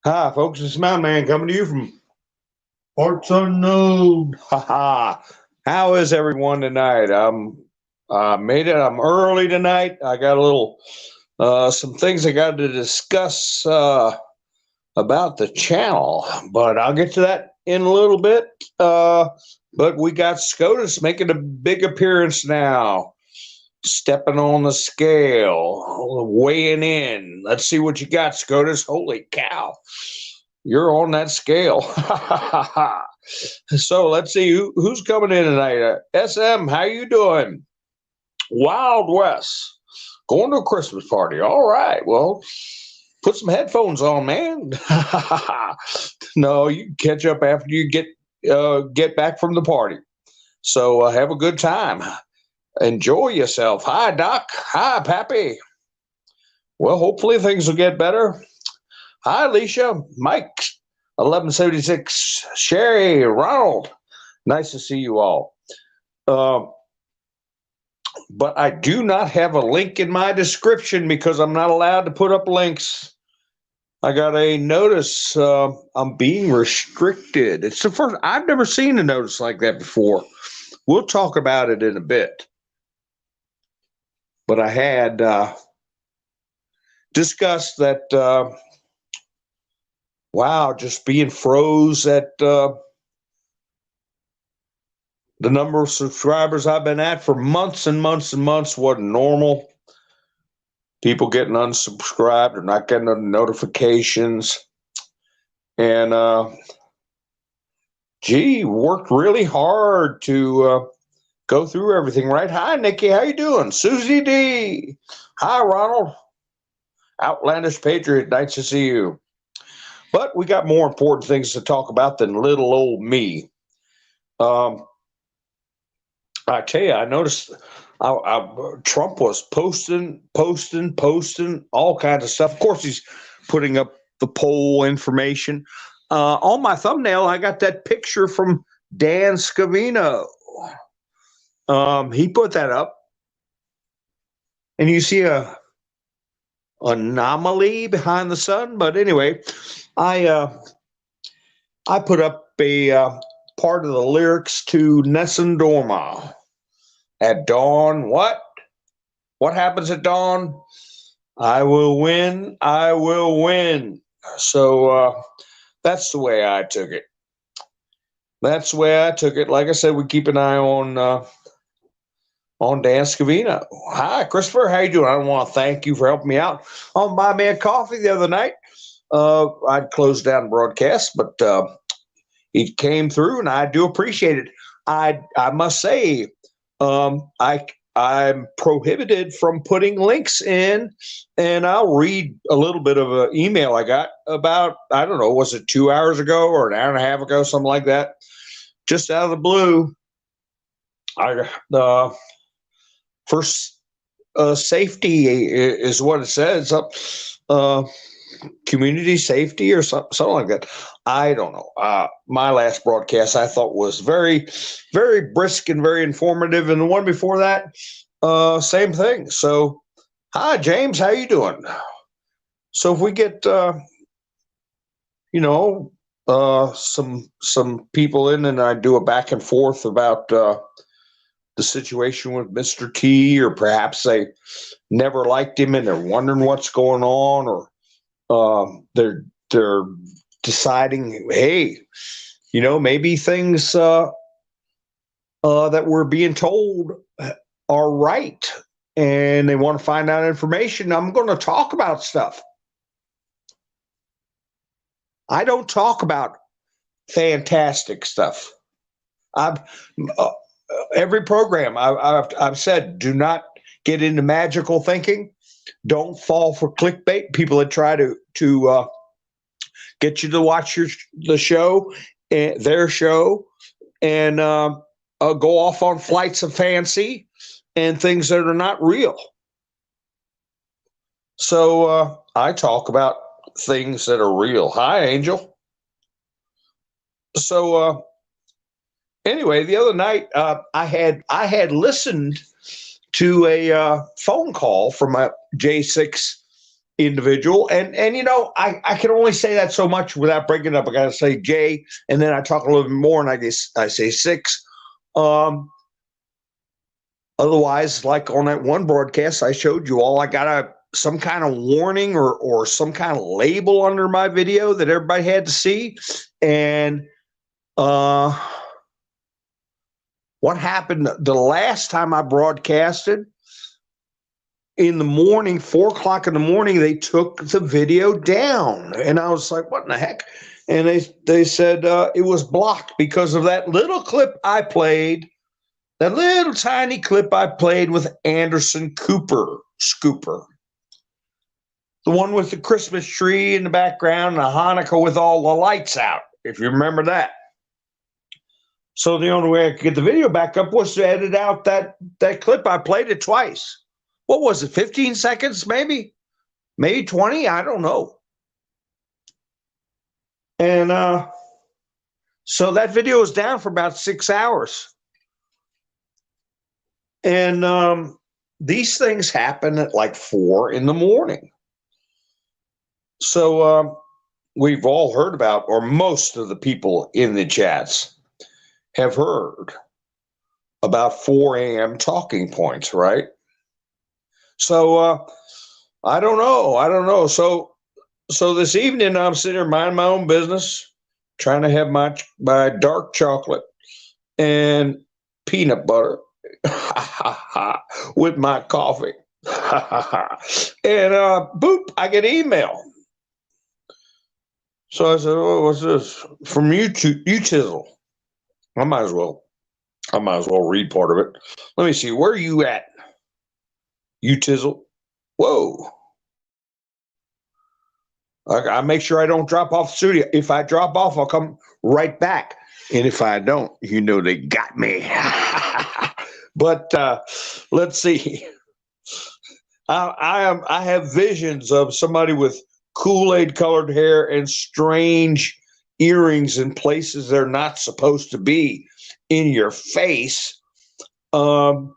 Hi, folks. It's Mountain Man coming to you from parts unknown. Ha ha. How is everyone tonight? Made it. I'm early tonight. I got a little some things I got to discuss about the channel, but I'll get to that in a little bit. But we got SCOTUS making a big appearance now, stepping on the scale, weighing in. Let's see what you got, SCOTUS. Holy cow. You're on that scale. So let's see who's coming in tonight. SM, how you doing? Wild West, going to a Christmas party. All right. Well, put some headphones on, man. No, you can catch up after you get back from the party. So have a good time. Enjoy yourself. Hi, Doc. Hi, Pappy. Well, hopefully things will get better. Hi, Alicia, Mike, 1176, Sherry, Ronald. Nice to see you all. But I do not have a link in my description because I'm not allowed to put up links. I got a notice. I'm being restricted. It's the first. I've never seen a notice like that before. We'll talk about it in a bit. But I had discussed that. Wow, just being froze at the number of subscribers I've been at for months and months and months wasn't normal. People getting unsubscribed or not getting the notifications. And, worked really hard to go through everything, right? Hi, Nikki. How you doing? Susie D. Hi, Ronald. Outlandish Patriot. Nice to see you. But we got more important things to talk about than little old me. I tell you, I noticed Trump was posting all kinds of stuff. Of course, he's putting up the poll information. On my thumbnail, I got that picture from Dan Scavino. He put that up. And you see a anomaly behind the sun. But anyway, I put up a part of the lyrics to Nessun Dorma. At dawn, what? What happens at dawn? I will win. I will win. So that's the way I took it. That's the way I took it. Like I said, we keep an eye on Dan Scavino. Hi, Christopher. How you doing? I want to thank you for helping me out on Buy Me a Coffee the other night. I'd closed down the broadcast, but he came through, and I do appreciate it. I must say, I'm prohibited from putting links in, and I'll read a little bit of an email I got about, I don't know, was it 2 hours ago or an hour and a half ago, something like that, just out of the blue. First safety is what it says. Community safety or something like that. I don't know. My last broadcast I thought was very, very brisk and very informative, and the one before that, same thing. So, hi James, how you doing? So if we get, some people in, and I do a back and forth about the situation with Mr. T, or perhaps they never liked him and they're wondering what's going on, or they're deciding, hey, maybe things that we're being told are right, and they want to find out information. I'm going to talk about stuff. I don't talk about fantastic stuff. Every program I've said, do not get into magical thinking. Don't fall for clickbait. People that try to get you to watch the show, their show, and go off on flights of fancy and things that are not real. So I talk about things that are real. Hi, Angel. So anyway, the other night I had listened to a phone call from a J6 individual. And you know, I can only say that so much without breaking it up. I got to say Jay, and then I talk a little bit more, and I say six. Otherwise, like on that one broadcast I showed you all, I got some kind of warning or some kind of label under my video that everybody had to see. And what happened the last time I broadcasted in the morning, 4 o'clock in the morning, they took the video down. And I was like, what in the heck? And they said it was blocked because of that little clip I played. That little tiny clip I played with Anderson Scooper. The one with the Christmas tree in the background and a Hanukkah with all the lights out, if you remember that. So the only way I could get the video back up was to edit out that clip. I played it twice. What was it, 15 seconds maybe? Maybe 20? I don't know. And so that video was down for about 6 hours. And these things happen at like 4 in the morning. So we've all heard about, or most of the people in the chats have heard about 4 a.m. talking points, right? So I don't know. So this evening I'm sitting there minding my own business, trying to have my dark chocolate and peanut butter with my coffee. And boop, I get email. So I said, "Oh, what's this?" From Utizzle. I might as well read part of it. Let me see. Where are you at? Utizzle. Whoa. I make sure I don't drop off the studio. If I drop off, I'll come right back. And if I don't, you know they got me. But let's see. I have visions of somebody with Kool-Aid colored hair and strange earrings in places they're not supposed to be in your face. That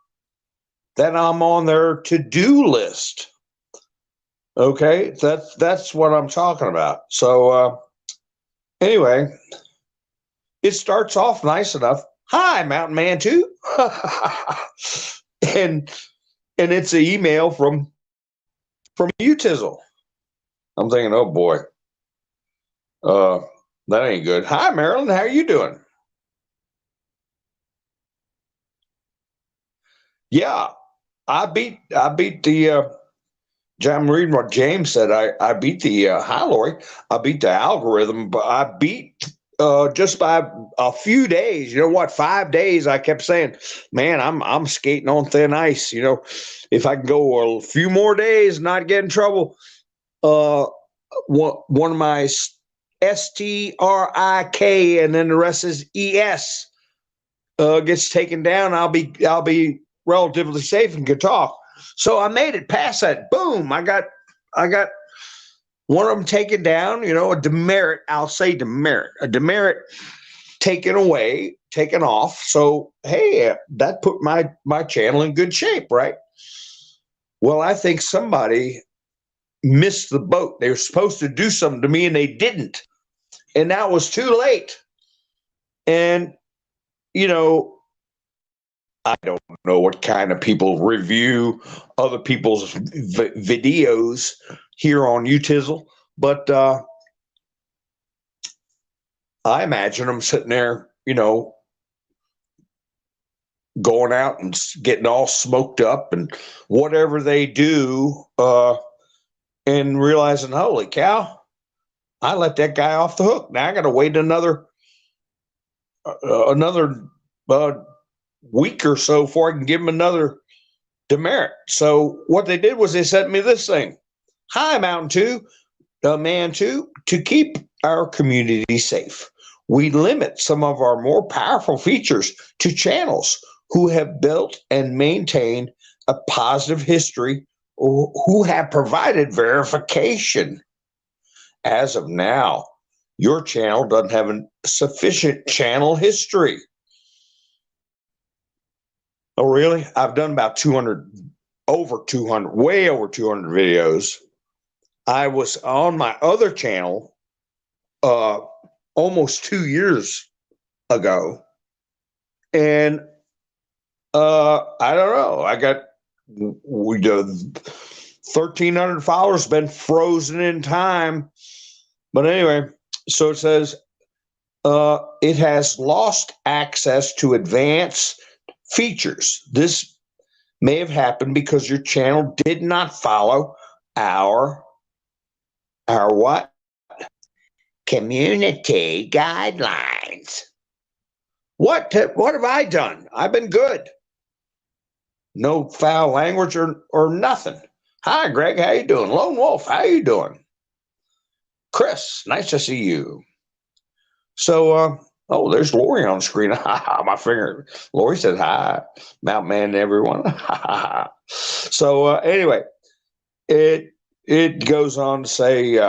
I'm on their to-do list. Okay, that's what I'm talking about. So anyway, it starts off nice enough. Hi, Mountain Man 2. and it's an email from Utizzle. I'm thinking, oh boy, that ain't good. Hi, Marilyn, how are you doing? Yeah, I beat the. I'm reading what James said. I beat the hi Lori. I beat the algorithm, but I beat just by a few days. You know what? 5 days. I kept saying, man, I'm skating on thin ice. You know, if I can go a few more days, not get in trouble. One of my STRIK and then the rest is ES gets taken down. I'll be relatively safe and can talk. So I made it past that. Boom! I got one of them taken down. You know, a demerit. I'll say demerit. A demerit taken away, taken off. So hey, that put my channel in good shape, right? Well, I think somebody missed the boat. They were supposed to do something to me and they didn't, and now it was too late. And you know, I don't know what kind of people review other people's videos here on Utizzle, but I imagine them sitting there, you know, going out and getting all smoked up and whatever they do, and realizing, holy cow, I let that guy off the hook. Now I got to wait another week or so before I can give him another demerit. So what they did was they sent me this thing. Hi, Mountain 2, Man 2. To keep our community safe, we limit some of our more powerful features to channels who have built and maintained a positive history or who have provided verification. As of now, your channel doesn't have a sufficient channel history. Oh, really? I've done about 200, way over 200 videos. I was on my other channel almost 2 years ago, and I don't know. I got 1,300 followers, been frozen in time. But anyway, so it says it has lost access to advanced features. This may have happened because your channel did not follow our what? Community guidelines. What have I done? I've been good. No foul language or nothing. Hi, Greg. How you doing? Lone Wolf. How you doing? Chris, nice to see you. So, oh, there's Lori on the screen. My finger. Lori said hi. Mount Man, everyone. So anyway, it goes on to say,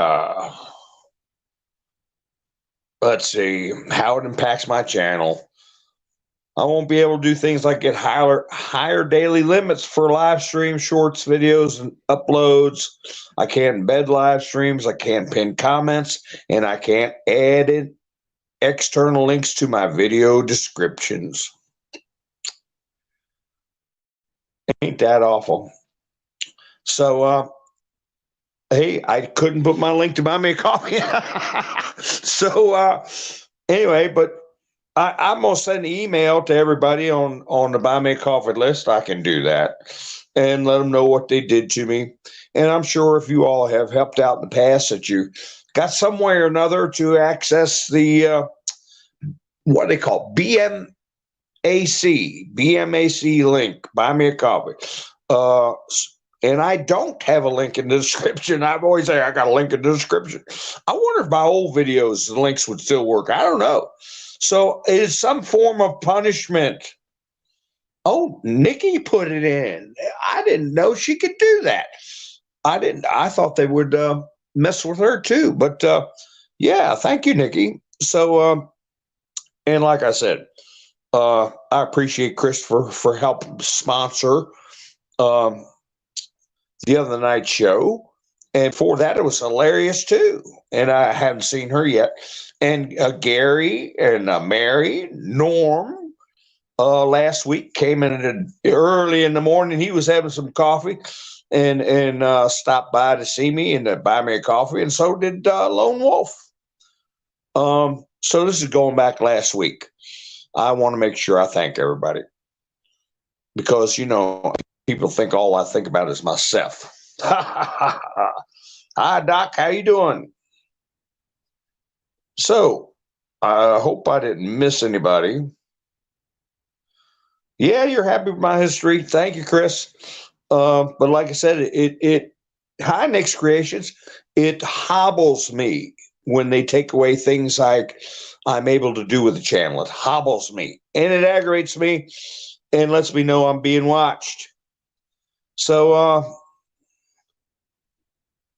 let's see how it impacts my channel. I won't be able to do things like get higher daily limits for live stream shorts, videos, and uploads. I can't embed live streams. I can't pin comments, and I can't add in external links to my video descriptions. Ain't that awful? So, hey, I couldn't put my link to buy me a coffee. So, anyway, but I'm going to send an email to everybody on the Buy Me a Coffee list. I can do that and let them know what they did to me. And I'm sure if you all have helped out in the past that you got some way or another to access the, what they call BMAC link, Buy Me a Coffee. And I don't have a link in the description. I've always say I got a link in the description. I wonder if my old videos, the links would still work. I don't know. So it is some form of punishment. Oh, Nikki put it in. I didn't know she could do that. I thought they would mess with her too. But yeah, thank you, Nikki. So, and like I said, I appreciate Christopher for helping sponsor the other night show. And for that, it was hilarious too. And I haven't seen her yet. And Gary and Mary, Norm, last week came in early in the morning. He was having some coffee and stopped by to see me and to buy me a coffee. And so did Lone Wolf. So this is going back last week. I want to make sure I thank everybody because, you know, people think all I think about is myself. Hi, Doc. How you doing? So I hope I didn't miss anybody. Yeah, you're happy with my history. Thank you, Chris. But like I said, Hi, Nick's Creations, it hobbles me when they take away things like I'm able to do with the channel. It hobbles me and it aggravates me and lets me know I'm being watched. So,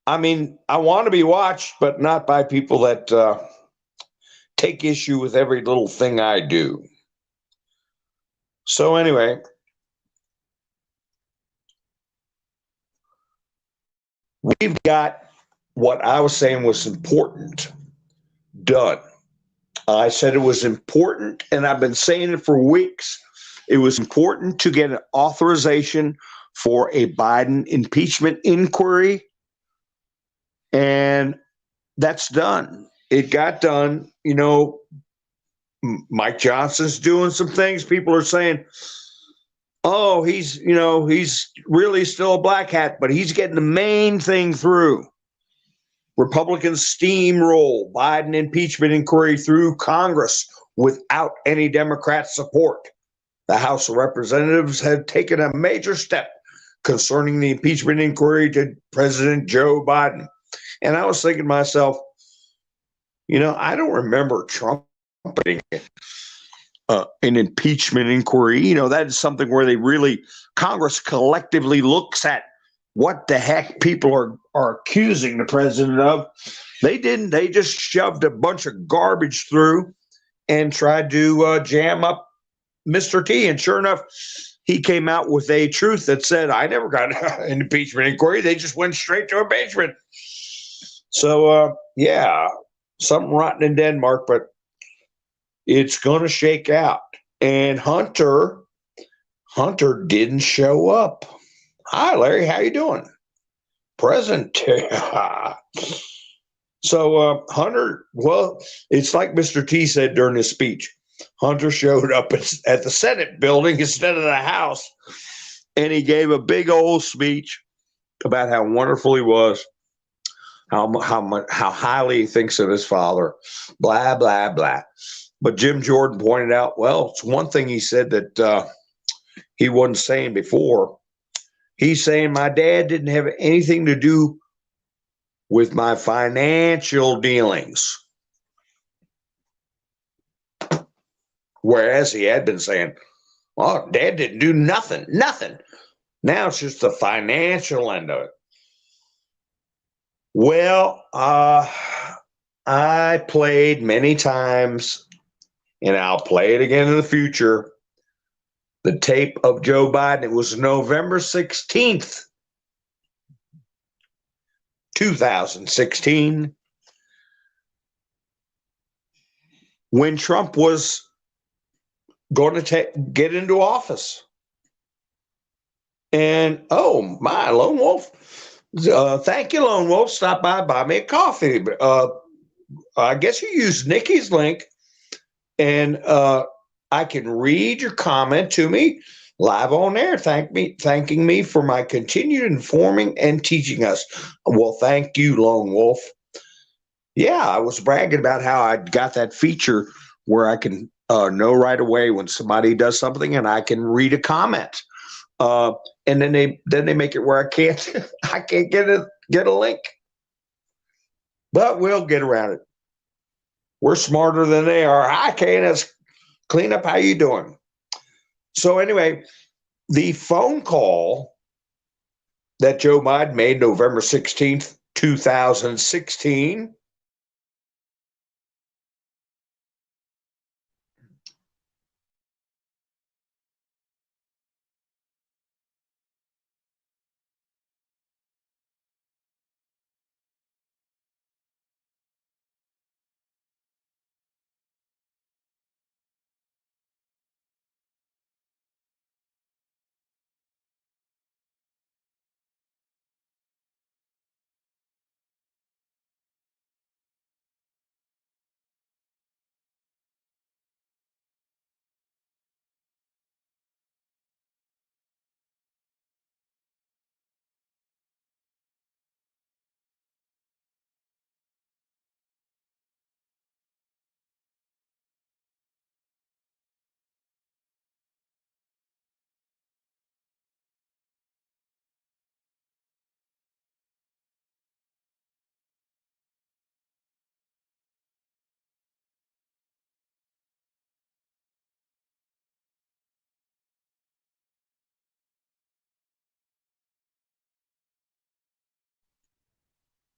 I mean, I want to be watched, but not by people that take issue with every little thing I do. So anyway, we've got what I was saying was important done. I said it was important, and I've been saying it for weeks. It was important to get an authorization for a Biden impeachment inquiry, and that's done. It got done. You know, Mike Johnson's doing some things. People are saying, oh, he's really still a black hat, but he's getting the main thing through. Republicans steamroll Biden impeachment inquiry through Congress without any Democrat support. The House of Representatives have taken a major step concerning the impeachment inquiry to President Joe Biden. And I was thinking to myself, you know, I don't remember Trump putting an impeachment inquiry. You know, that is something where Congress collectively looks at what the heck people are accusing the president of. They didn't. They just shoved a bunch of garbage through and tried to jam up Mr. T. And sure enough, he came out with a truth that said, I never got an impeachment inquiry. They just went straight to impeachment. So, yeah, something rotten in Denmark, but it's going to shake out. And Hunter didn't show up. Hi, Larry. How you doing? Present. So, Hunter, well, it's like Mr. T said during his speech. Hunter showed up at the Senate building instead of the House, and he gave a big old speech about how wonderful he was, how highly he thinks of his father, blah, blah, blah. But Jim Jordan pointed out, well, it's one thing he said that he wasn't saying before. He's saying my dad didn't have anything to do with my financial dealings. Whereas he had been saying, well, Dad didn't do nothing. Now it's just the financial end of it. Well, I played many times, and I'll play it again in the future, the tape of Joe Biden. It was November 16th, 2016, when Trump was going to get into office. And, oh, my, Lone Wolf. Thank you, Lone Wolf. Stop by, buy me a coffee. I guess you used Nikki's link, and I can read your comment to me live on air, thanking me for my continued informing and teaching us. Well, thank you, Lone Wolf. Yeah, I was bragging about how I got that feature where I can know right away when somebody does something, and I can read a comment. And then they make it where I can't get a link. But we'll get around it. We're smarter than they are. Hi, Candace. Clean up. How you doing? So anyway, the phone call that Joe Biden made November 16th, 2016.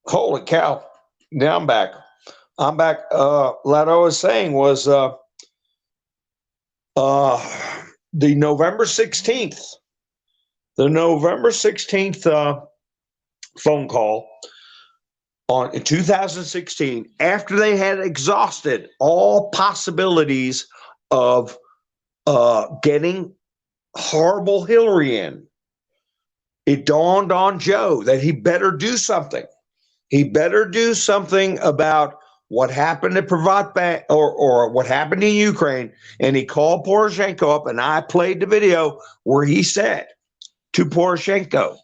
Holy cow. Now I'm back. What I was saying was the November 16th, phone call in 2016, after they had exhausted all possibilities of getting horrible Hillary in, it dawned on Joe that he better do something. He better do something about what happened to Privatbank or what happened in Ukraine. And he called Poroshenko up, and I played the video where he said to Poroshenko,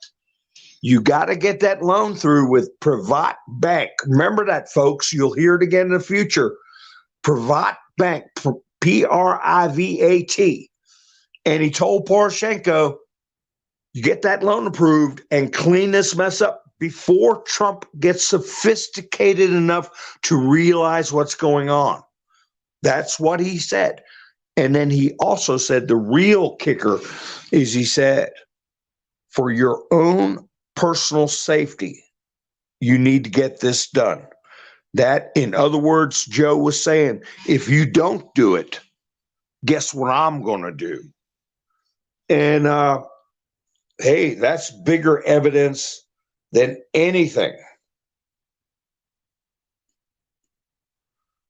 you got to get that loan through with Privatbank. Remember that, folks. You'll hear it again in the future. Privatbank, Privat. And he told Poroshenko, you get that loan approved and clean this mess up before Trump gets sophisticated enough to realize what's going on. That's what he said. And then he also said the real kicker is he said, for your own personal safety, you need to get this done. That, in other words, Joe was saying, if you don't do it, guess what I'm going to do? And hey, that's bigger evidence than anything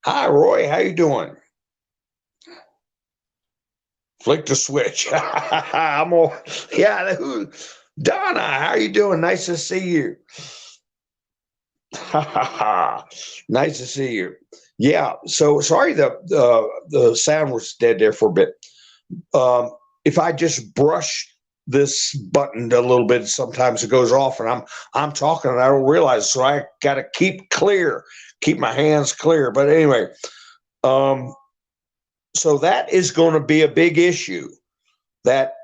Hi, Roy. How you doing? Flick the switch. I'm all, yeah. Donna, how you doing? Nice to see you. Nice to see you. Yeah. So sorry the sound was dead there for a bit. Um, if I just brush this button a little bit, sometimes it goes off, and I'm talking and I don't realize. So I got to keep my hands clear. But anyway, um, so that is going to be a big issue. That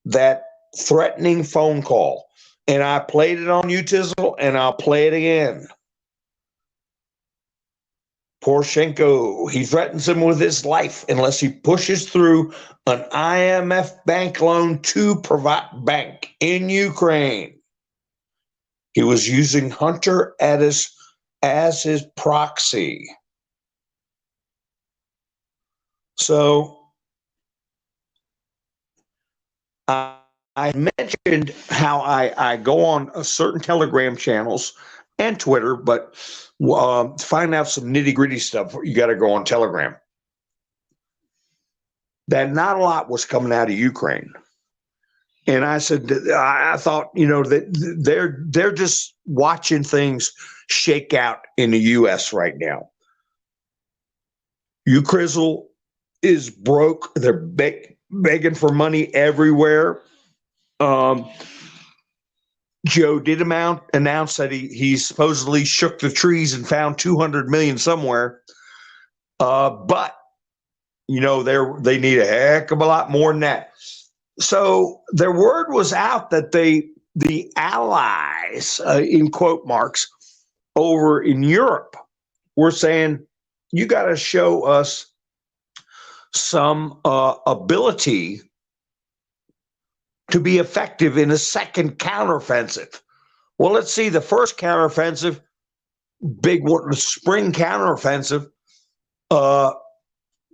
that threatening phone call, and I played it on YouTube, and I'll play it again. Poroshenko, he threatens him with his life unless he pushes through an IMF bank loan to Privat Bank in Ukraine. He was using Hunter as his proxy. So I mentioned how I go on a certain Telegram channels and Twitter, but to find out some nitty gritty stuff, you got to go on Telegram. That not a lot was coming out of Ukraine. And I said, I thought, that they're just watching things shake out in the U.S. right now. Ukrizzle is broke. They're begging for money everywhere. Joe did announce that he supposedly shook the trees and found 200 million somewhere. But they need a heck of a lot more than that. So their word was out that the allies, in quote marks, over in Europe were saying, you got to show us some ability to be effective in a second counteroffensive. Well, let's see the first counteroffensive, big one, spring counteroffensive.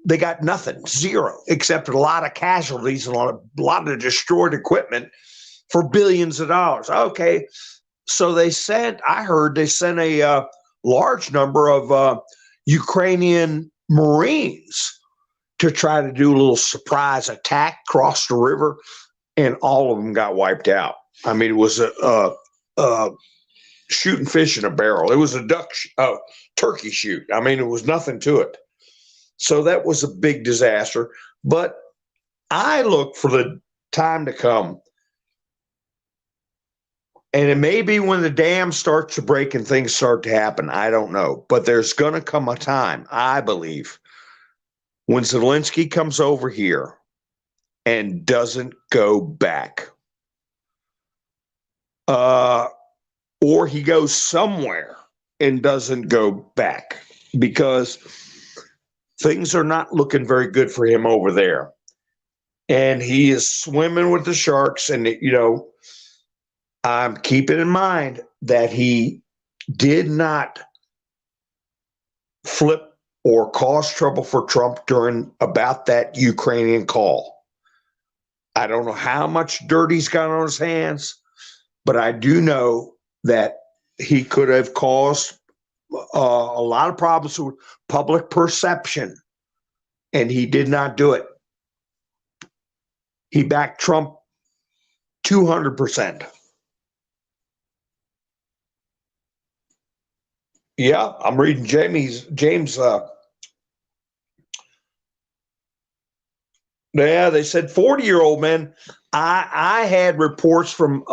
They got nothing, zero, except a lot of casualties and a lot of destroyed equipment for billions of dollars. Okay, so I heard they sent a large number of Ukrainian Marines to try to do a little surprise attack, cross the river, and all of them got wiped out. I mean, it was a shooting fish in a barrel. It was a turkey shoot. I mean, it was nothing to it. So that was a big disaster. But I look for the time to come. And it may be when the dam starts to break and things start to happen. I don't know. But there's going to come a time, I believe, when Zelensky comes over here and doesn't go back. Or he goes somewhere and doesn't go back, because things are not looking very good for him over there. And he is swimming with the sharks. And, I'm keeping in mind that he did not flip or cause trouble for Trump during about that Ukrainian call. I don't know how much dirt he's got on his hands, but I do know that he could have caused a lot of problems with public perception, and he did not do it. He backed Trump 200%. Yeah, I'm reading James. Yeah, they said 40-year-old men. I had reports from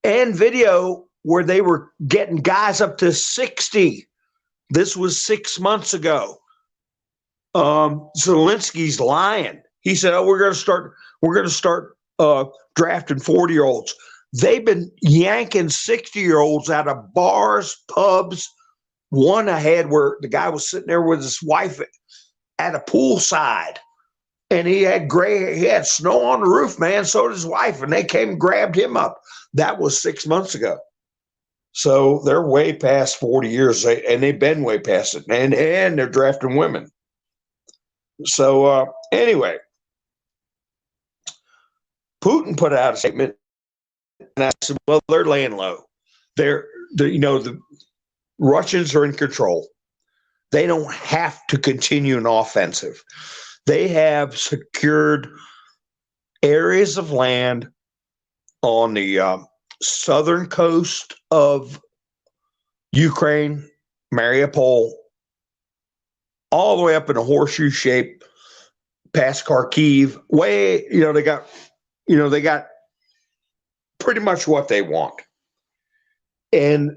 and video where they were getting guys up to 60. This was 6 months ago. Zelensky's lying. He said, "Oh, we're going to start drafting 40-year-olds." They've been yanking 60-year-olds out of bars, pubs. One I had where the guy was sitting there with his wife at a poolside, and he had snow on the roof, man. So did his wife, and they came and grabbed him up. That was 6 months ago. So they're way past 40 years, and they've been way past it, and they're drafting women. So anyway, Putin put out a statement, and I said, "Well, they're laying low. The Russians are in control. They don't have to continue an offensive. They have secured areas of land on the southern coast of Ukraine, Mariupol, all the way up in a horseshoe shape past Kharkiv. They got pretty much what they want. And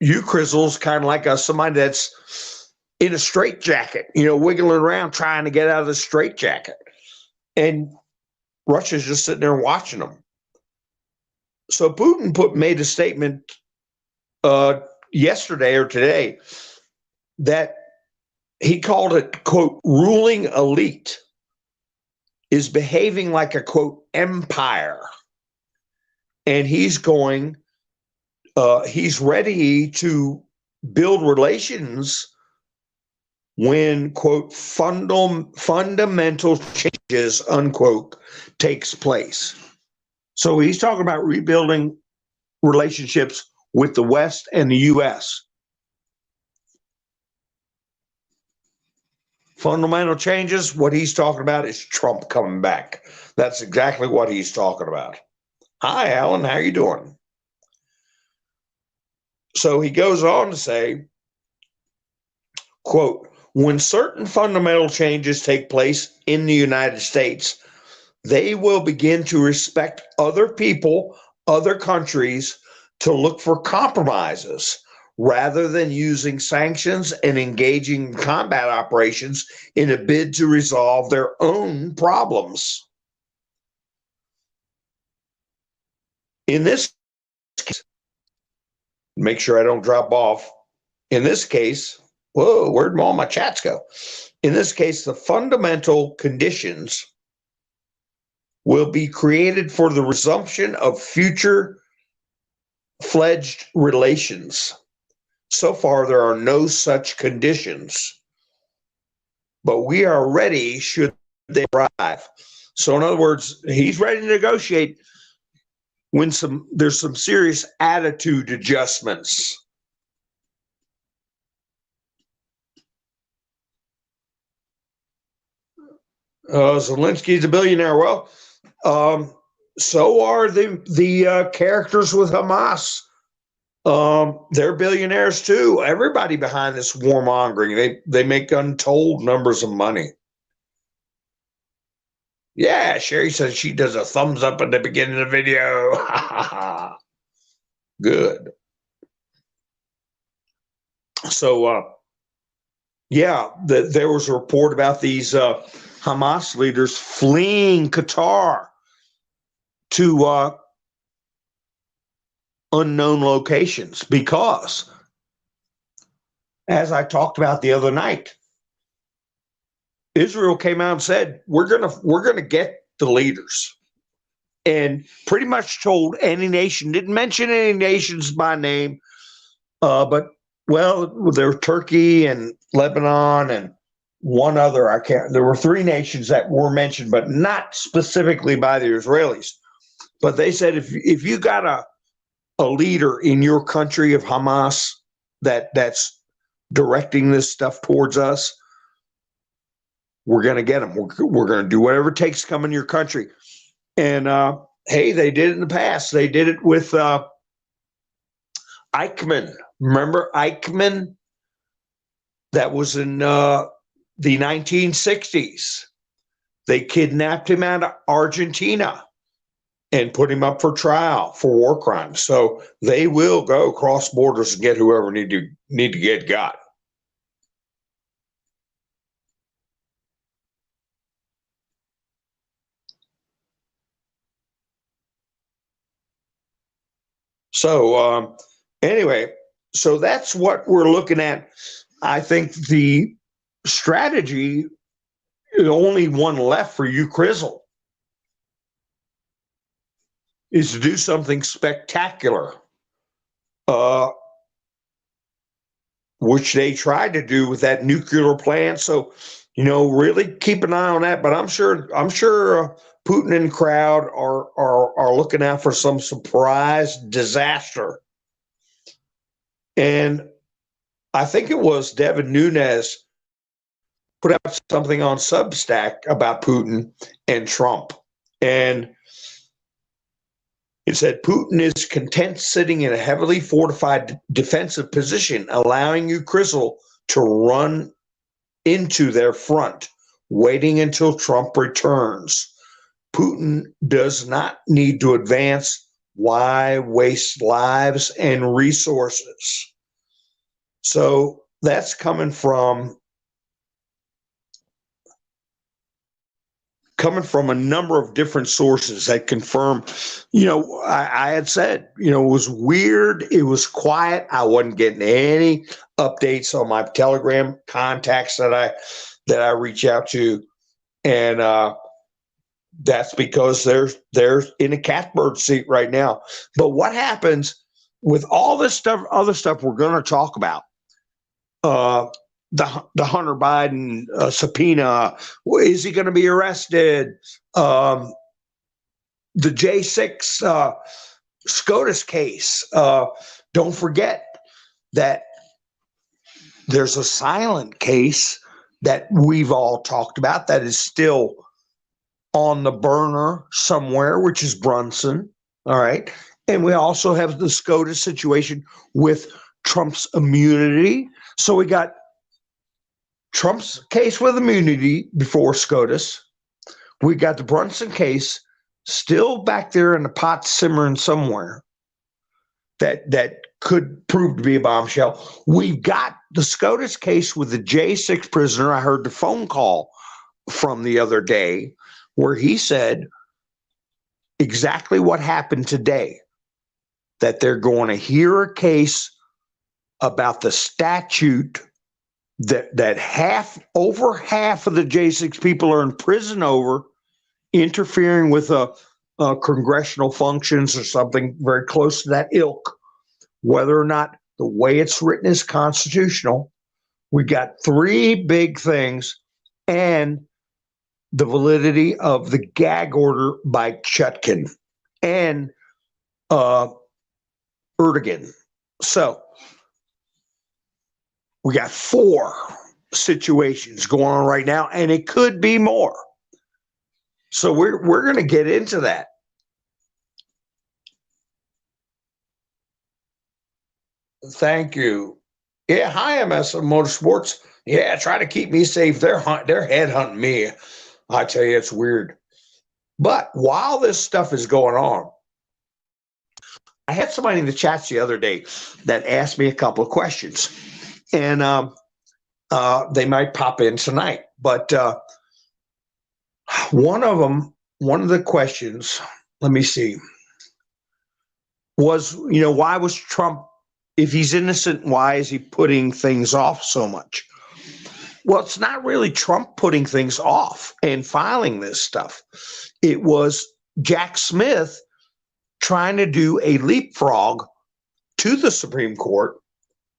Ukrizzle's kind of like somebody that's in a straitjacket, wiggling around trying to get out of the straitjacket. And Russia's just sitting there watching them. So Putin made a statement yesterday or today that he called it, quote, ruling elite is behaving like a, quote, empire. And he's ready to build relations when, quote, fundamental changes, unquote, takes place. So he's talking about rebuilding relationships with the West and the U.S. Fundamental changes, what he's talking about is Trump coming back. That's exactly what he's talking about. Hi, Alan, how you doing? So he goes on to say, quote, when certain fundamental changes take place in the United States, they will begin to respect other people, other countries, to look for compromises rather than using sanctions and engaging in combat operations in a bid to resolve their own problems. In this case, make sure I don't drop off. In this case, whoa, where'd all my chats go? In this case, the fundamental conditions will be created for the resumption of future fledged relations. So far, there are no such conditions, but we are ready should they arrive. So in other words, he's ready to negotiate when there's some serious attitude adjustments. Zelensky's a billionaire. Well, so are the characters with Hamas. They're billionaires too. Everybody behind this warmongering, they make untold numbers of money. Yeah, Sherry says she does a thumbs up at the beginning of the video. Good. So, there was a report about these Hamas leaders fleeing Qatar to unknown locations because, as I talked about the other night, Israel came out and said, we're gonna get the leaders, and pretty much told any nation, didn't mention any nations by name, but there were Turkey and Lebanon and one other, there were three nations that were mentioned, but not specifically by the Israelis. But they said, if you got a leader in your country of Hamas that's directing this stuff towards us, we're going to get them. We're going to do whatever it takes to come in your country. And hey, they did it in the past. They did it with Eichmann. Remember Eichmann? That was in the 1960s. They kidnapped him out of Argentina and put him up for trial for war crimes. So they will go cross borders and get whoever need to get got. So anyway, so that's what we're looking at. I think the strategy is only one left for Ukrizzle, is to do something spectacular, which they tried to do with that nuclear plant. So, really keep an eye on that. But I'm sure Putin and crowd are looking out for some surprise disaster. And I think it was Devin Nunes put out something on Substack about Putin and Trump. And it said Putin is content sitting in a heavily fortified defensive position, allowing Ukraine to run into their front, waiting until Trump returns. Putin does not need to advance. Why waste lives and resources? So that's coming from a number of different sources that confirm, I had said, it was weird. It was quiet. I wasn't getting any updates on my Telegram contacts that I reach out to. And that's because they're in a catbird seat right now. But what happens with all this stuff, other stuff we're going to talk about, the Hunter Biden subpoena, is he going to be arrested? The J6 SCOTUS case. Don't forget that there's a silent case that we've all talked about that is still on the burner somewhere, which is Brunson. All right. And we also have the SCOTUS situation with Trump's immunity. So we got Trump's case with immunity before SCOTUS. We got the Brunson case still back there in the pot simmering somewhere that could prove to be a bombshell. We've got the SCOTUS case with the J6 prisoner. I heard the phone call from the other day where he said exactly what happened today, that they're going to hear a case about the statute that over half of the J6 people are in prison over, interfering with congressional functions or something very close to that ilk. Whether or not the way it's written is constitutional, we got three big things, and the validity of the gag order by Chutkin and Erdogan. So we got four situations going on right now, and it could be more. So we're going to get into that. Thank you. Yeah, hi, MS Motorsports. Yeah, try to keep me safe. They're head hunting me. I tell you, it's weird. But while this stuff is going on, I had somebody in the chats the other day that asked me a couple of questions, and they might pop in tonight. But one of the questions, let me see, was, why was Trump, if he's innocent, why is he putting things off so much? Well, it's not really Trump putting things off and filing this stuff. It was Jack Smith trying to do a leapfrog to the Supreme Court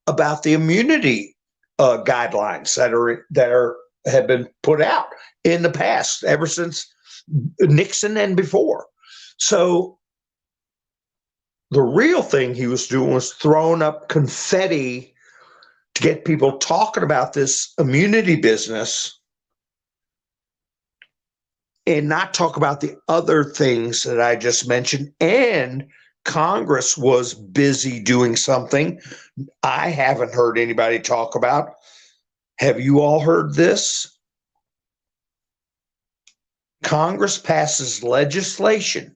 about the immunity guidelines that have been put out in the past, ever since Nixon and before. So the real thing he was doing was throwing up confetti to get people talking about this immunity business and not talk about the other things that I just mentioned. And Congress was busy doing something I haven't heard anybody talk about. Have you all heard this? Congress passes legislation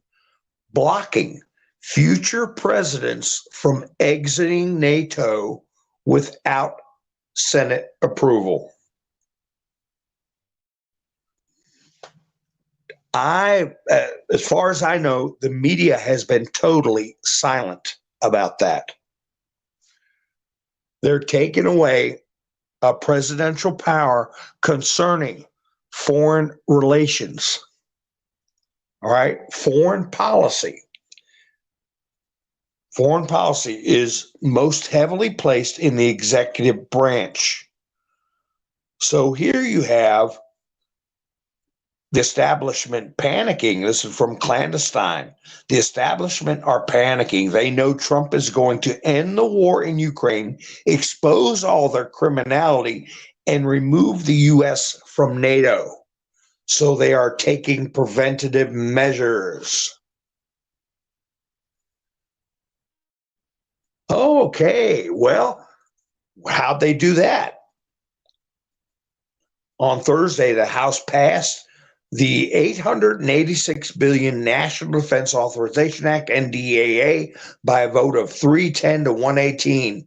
blocking future presidents from exiting NATO without Senate approval. As far as I know, the media has been totally silent about that. They're taking away a presidential power concerning foreign relations. All right, foreign policy. Foreign policy is most heavily placed in the executive branch. So here you have the establishment panicking. This is from Clandestine. The establishment are panicking. They know Trump is going to end the war in Ukraine, expose all their criminality, and remove the U.S. from NATO. So they are taking preventative measures. Okay, well, how'd they do that? On Thursday, the House passed the $886 billion National Defense Authorization Act, NDAA, by a vote of 310 to 118,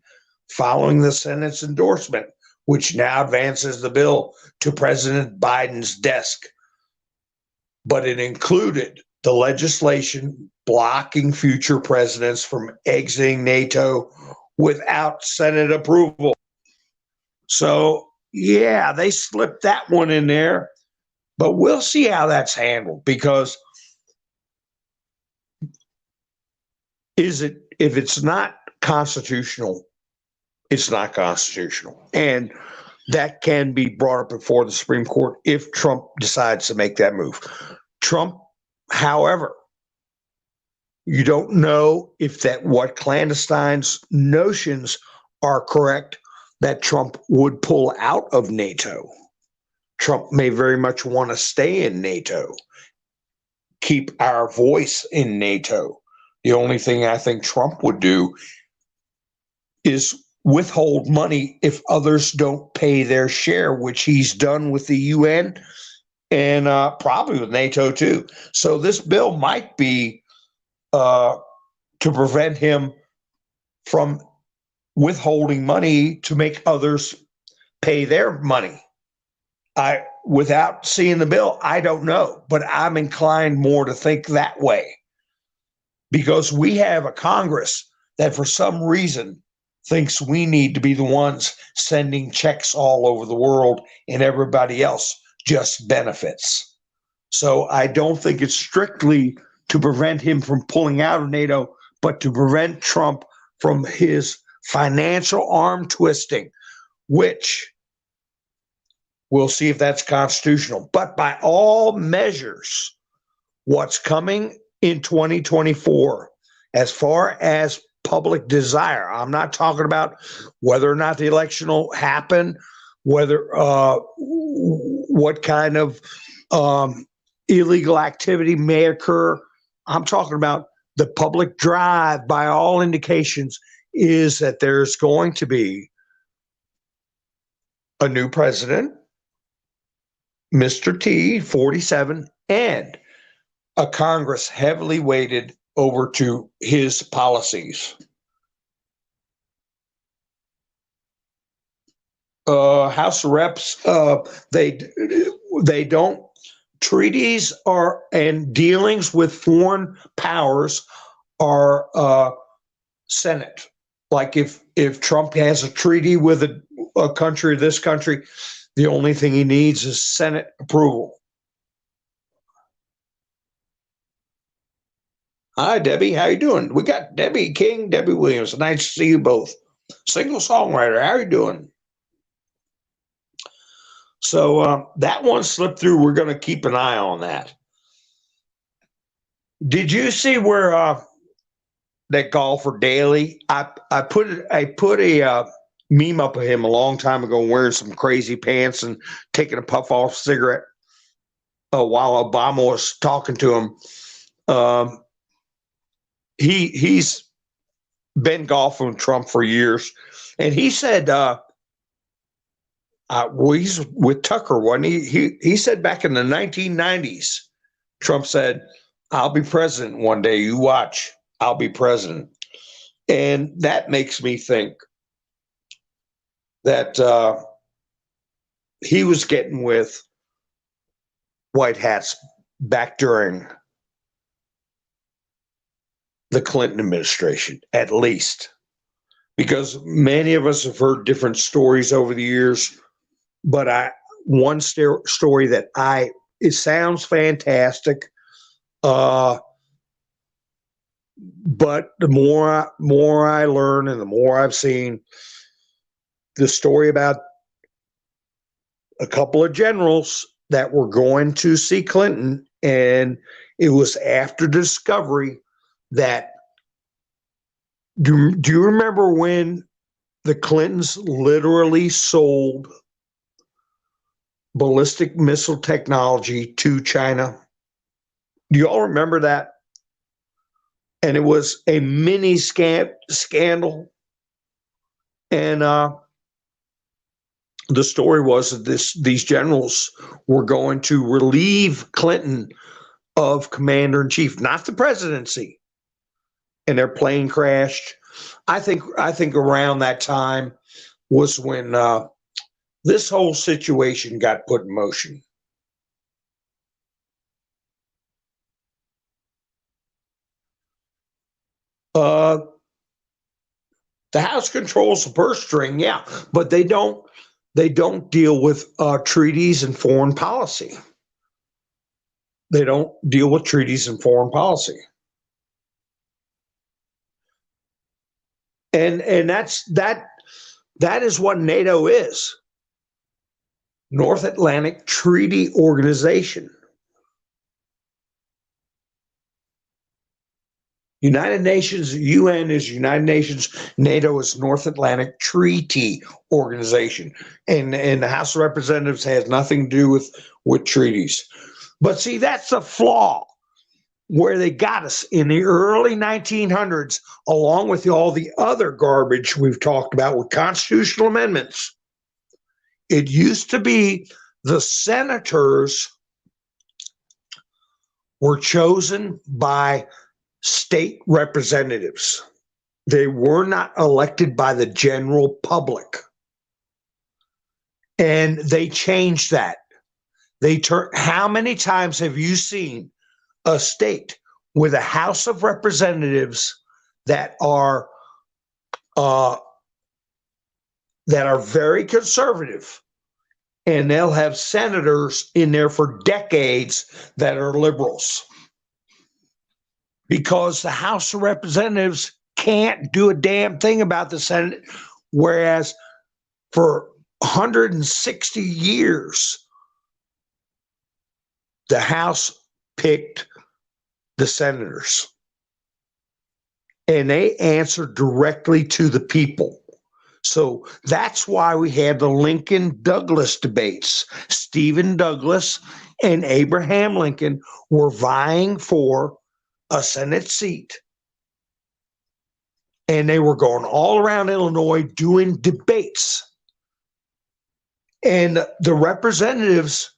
following the Senate's endorsement, which now advances the bill to President Biden's desk. But it included the legislation blocking future presidents from exiting NATO without Senate approval. So, yeah, they slipped that one in there. But we'll see how that's handled, because if it's not constitutional, it's not constitutional. And that can be brought up before the Supreme Court if Trump decides to make that move. Trump, however, you don't know if that what Clandestine's notions are correct, that Trump would pull out of NATO. Trump may very much want to stay in NATO, keep our voice in NATO. The only thing I think Trump would do is withhold money if others don't pay their share, which he's done with the UN and probably with NATO too. So this bill might be to prevent him from withholding money to make others pay their money. Without seeing the bill, I don't know, but I'm inclined more to think that way, because we have a Congress that for some reason thinks we need to be the ones sending checks all over the world and everybody else just benefits. So I don't think it's strictly to prevent him from pulling out of NATO, but to prevent Trump from his financial arm twisting, which we'll see if that's constitutional. But by all measures, what's coming in 2024, as far as public desire, I'm not talking about whether or not the election will happen, whether what kind of illegal activity may occur. I'm talking about the public drive, by all indications, is that there's going to be a new president, Mr. T, 47, and a Congress heavily weighted over to his policies. House of Reps, they don't. Treaties and dealings with foreign powers are Senate. Like if Trump has a treaty with a country, this country, the only thing he needs is Senate approval. Hi, Debbie. How you doing? We got Debbie King, Debbie Williams. Nice to see you both. Single songwriter. How you doing? So that one slipped through. We're going to keep an eye on that. Did you see where that golfer Daly? I put a meme up of him a long time ago, wearing some crazy pants and taking a puff off cigarette while Obama was talking to him. He's been golfing with Trump for years, and he said, well, he's with Tucker, wasn't he? He said back in the 1990s, Trump said, "I'll be president one day. You watch. I'll be president." And that makes me think that he was getting with white hats back during the Clinton administration, at least, because many of us have heard different stories over the years. But one story that it sounds fantastic, but the more I learn and the more I've seen, the story about a couple of generals that were going to see Clinton, and it was after discovery that do you remember when the Clintons literally sold ballistic missile technology to China? Do you all remember that? And it was a mini scandal. And the story was that these generals were going to relieve Clinton of commander in chief, not the presidency. And their plane crashed. I think around that time was when this whole situation got put in motion. The House controls the purse string, yeah, but they don't deal with treaties and foreign policy. They don't deal with treaties and foreign policy. And that is what NATO is. North Atlantic Treaty Organization. United Nations, UN is United Nations, NATO is North Atlantic Treaty Organization. And the House of Representatives has nothing to do with treaties. But see, that's the flaw where they got us in the early 1900s, along with all the other garbage we've talked about with constitutional amendments. It used to be the senators were chosen by state representatives. They were not elected by the general public. And they changed that. How many times have you seen a state with a House of Representatives that are very conservative, and they'll have senators in there for decades that are liberals? Because the House of Representatives can't do a damn thing about the Senate, whereas for 160 years, the House picked the senators, and they answered directly to the people. So that's why we had the Lincoln-Douglas debates. Stephen Douglas and Abraham Lincoln were vying for a Senate seat, and they were going all around Illinois doing debates. And the representatives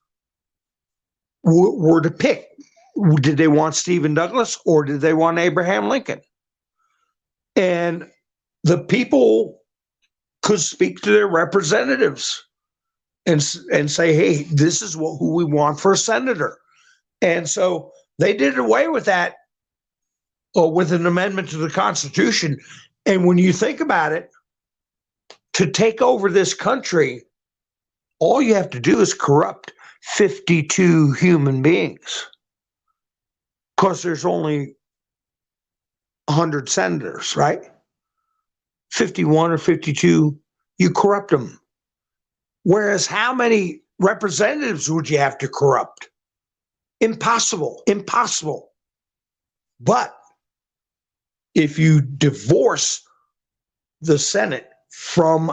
were to pick. Did they want Stephen Douglas or did they want Abraham Lincoln? And the people could speak to their representatives and say, hey, this is who we want for a senator. And so they did away with that with an amendment to the Constitution. And when you think about it, to take over this country, all you have to do is corrupt 52 human beings, because there's only 100 senators, right? 51 or 52, you corrupt them. Whereas how many representatives would you have to corrupt? Impossible. But if you divorce the Senate from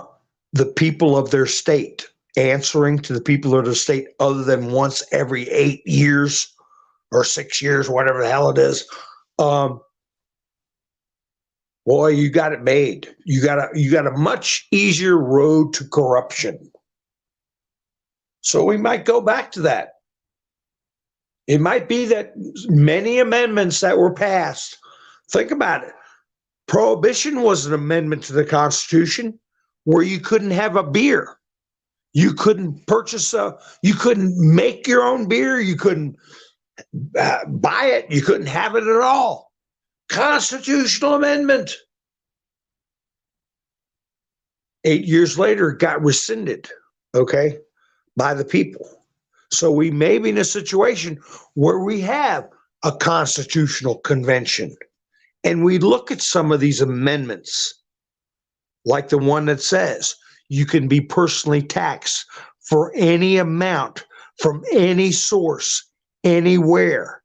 the people of their state, answering to the people of the state other than once every 8 years or 6 years, whatever the hell it is, boy, you got it made. You got a much easier road to corruption. So we might go back to that. It might be that many amendments that were passed, think about it. Prohibition was an amendment to the Constitution where you couldn't have a beer. You couldn't you couldn't make your own beer. You couldn't buy it. You couldn't have it at all. Constitutional amendment. 8 years later, it got rescinded, okay, by the people. So we may be in a situation where we have a constitutional convention and we look at some of these amendments, like the one that says you can be personally taxed for any amount from any source, anywhere.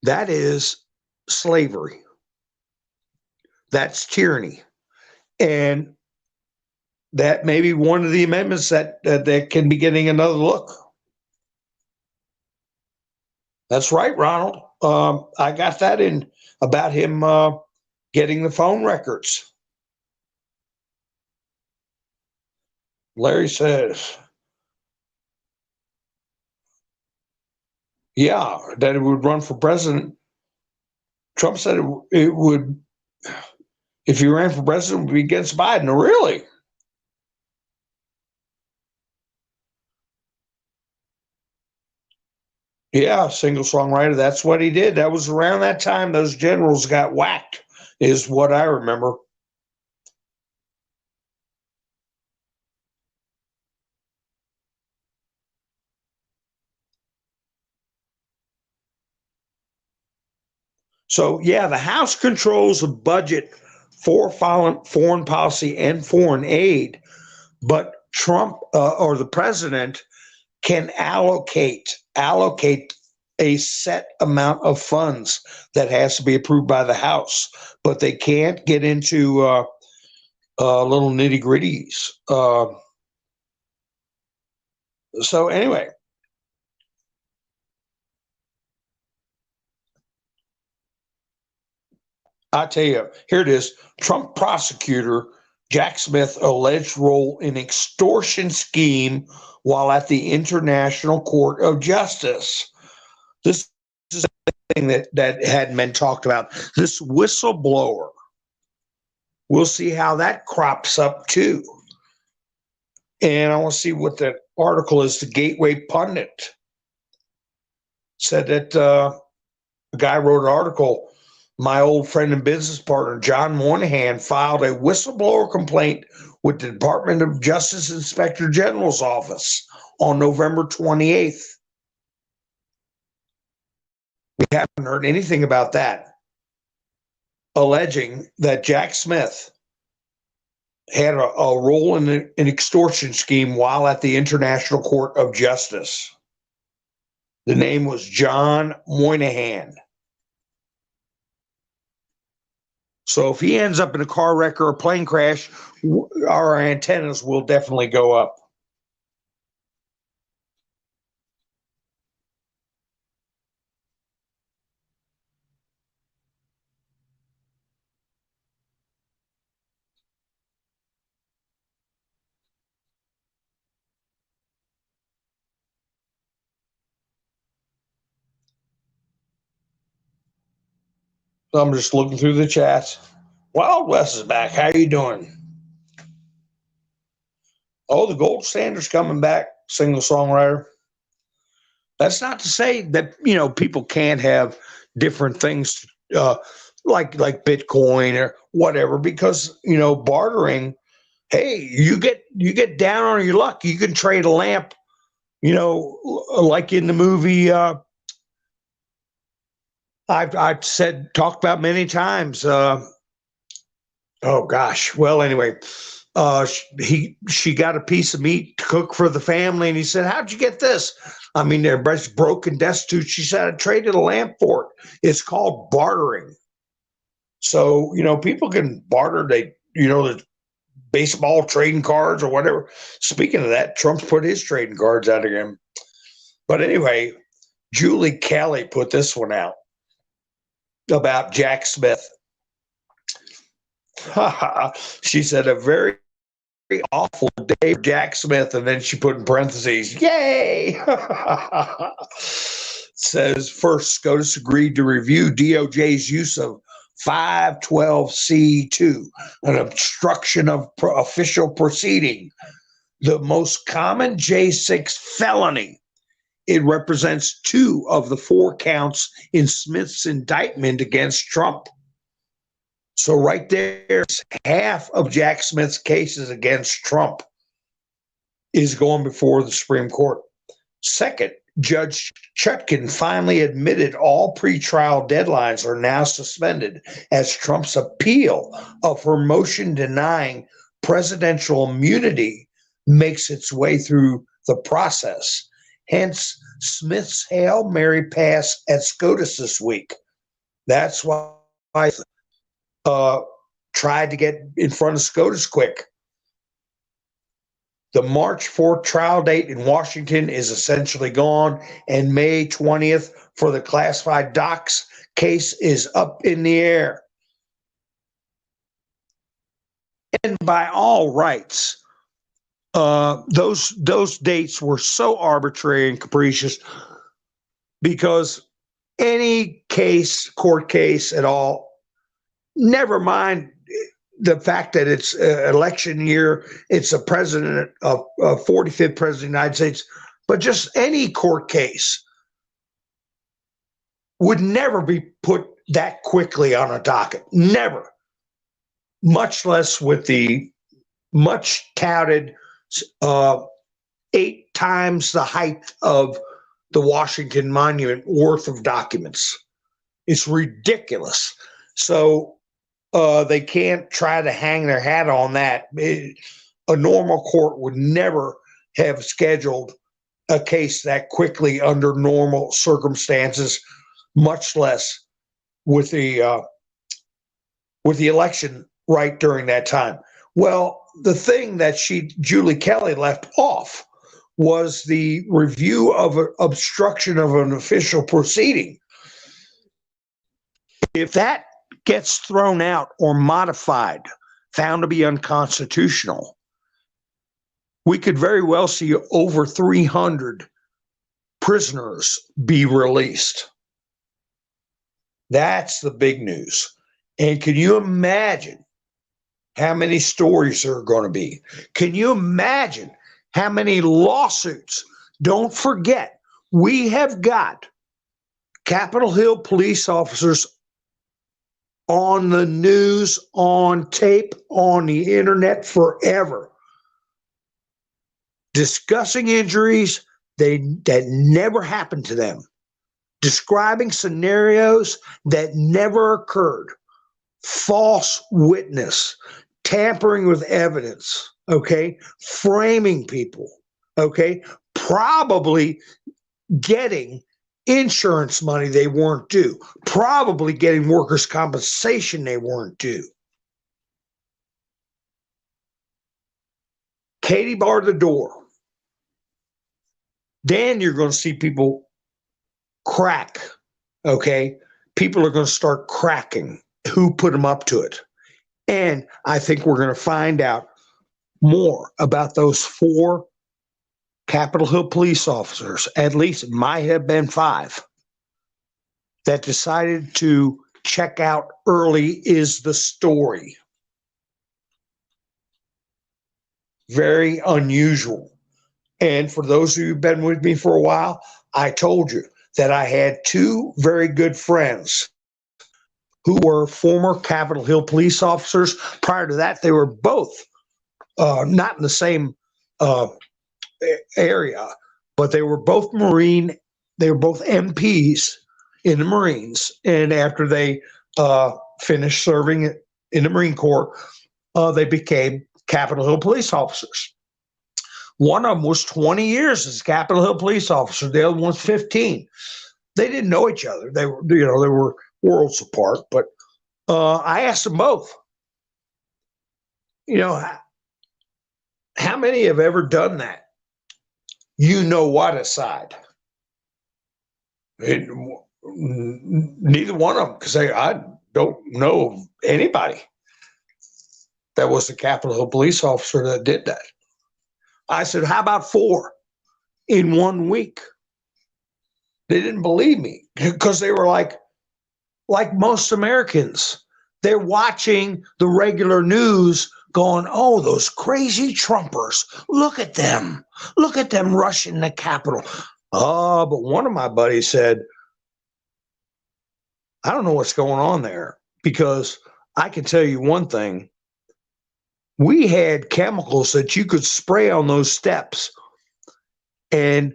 That is slavery. That's tyranny. And that may be one of the amendments that can be getting another look. That's right, Ronald. I got that in about him getting the phone records. Larry says, yeah, that it would run for president. Trump said it would, if he ran for president, it would be against Biden. Really? Yeah, single songwriter. That's what he did. That was around that time those generals got whacked, is what I remember. So, yeah, the House controls the budget for foreign policy and foreign aid, but Trump or the president can allocate a set amount of funds that has to be approved by the House, but they can't get into little nitty gritties. So anyway, I tell you, here it is. Trump prosecutor Jack Smith alleged role in extortion scheme while at the International Court of Justice. This is a thing that hadn't been talked about. This whistleblower. We'll see how that crops up too. And I want to see what that article is. The Gateway Pundit said that a guy wrote an article. My old friend and business partner, John Moynihan, filed a whistleblower complaint with the Department of Justice Inspector General's office on November 28th. We haven't heard anything about that, alleging that Jack Smith had a role in an extortion scheme while at the International Court of Justice. The name was John Moynihan. So if he ends up in a car wreck or a plane crash, our antennas will definitely go up. So I'm just looking through the chats. Wild West is back. How you doing? Oh, the gold standard's coming back, single songwriter. That's not to say that, people can't have different things like Bitcoin or whatever, because, bartering, hey, you get down on your luck. You can trade a lamp, like in the movie I've talked about many times. Oh gosh. Well, anyway, she got a piece of meat to cook for the family, and he said, "How'd you get this?" I mean, everybody's broke and destitute. She said, "I traded a lamp for it." It's called bartering. So people can barter. The baseball trading cards or whatever. Speaking of that, Trump's put his trading cards out again. But anyway, Julie Kelly put this one out about Jack Smith. She said, a very awful day for Jack Smith, and then she put in parentheses, yay! Says, first, SCOTUS agreed to review DOJ's use of 512C2, an obstruction of official proceeding, the most common J6 felony. It represents 2 of the 4 counts in Smith's indictment against Trump. So right there, half of Jack Smith's cases against Trump is going before the Supreme Court. Second, Judge Chutkan finally admitted all pretrial deadlines are now suspended as Trump's appeal of her motion denying presidential immunity makes its way through the process. Hence, Smith's Hail Mary pass at SCOTUS this week. That's why I tried to get in front of SCOTUS quick. The March 4th trial date in Washington is essentially gone, and May 20th for the classified docs case is up in the air. And by all rights, those dates were so arbitrary and capricious because any court case at all, never mind the fact that it's election year, it's a president of 45th president of the United States, but just any court case would never be put that quickly on a docket. Never. Much less with the much touted 8 times the height of the Washington Monument worth of documents. It's ridiculous. So they can't try to hang their hat on that. A normal court would never have scheduled a case that quickly under normal circumstances, much less with the election right during that time. Well, the thing that Julie Kelly left off was the review of obstruction of an official proceeding. If that gets thrown out or modified, found to be unconstitutional, we could very well see over 300 prisoners be released. That's the big news. And can you imagine how many stories there are going to be? Can you imagine how many lawsuits? Don't forget, we have got Capitol Hill police officers on the news, on tape, on the internet forever, discussing injuries that never happened to them, describing scenarios that never occurred, false witness, tampering with evidence, okay, framing people, okay, probably getting insurance money they weren't due, probably getting workers' compensation they weren't due. Katie barred the door. Then you're going to see people crack, okay? People are going to start cracking. Who put them up to it? And I think we're going to find out more about those 4 Capitol Hill police officers, at least it might have been 5, that decided to check out early is the story. Very unusual. And for those of you who've been with me for a while, I told you that I had 2 very good friends who were former Capitol Hill police officers. Prior to that, they were both not in the same area, but they were both Marine. They were both MPs in the Marines. And after they finished serving in the Marine Corps, they became Capitol Hill police officers. One of them was 20 years as a Capitol Hill police officer. The other one was 15. They didn't know each other. They were worlds apart. But I asked them both, how many have ever done that? You know what aside? Neither one of them, because I don't know of anybody that was a Capitol Hill police officer that did that. I said, how about 4 in 1 week? They didn't believe me because they were like most Americans. They're watching the regular news going, oh, those crazy Trumpers. Look at them. Look at them rushing the Capitol. Oh, but one of my buddies said, I don't know what's going on there, because I can tell you one thing. We had chemicals that you could spray on those steps, and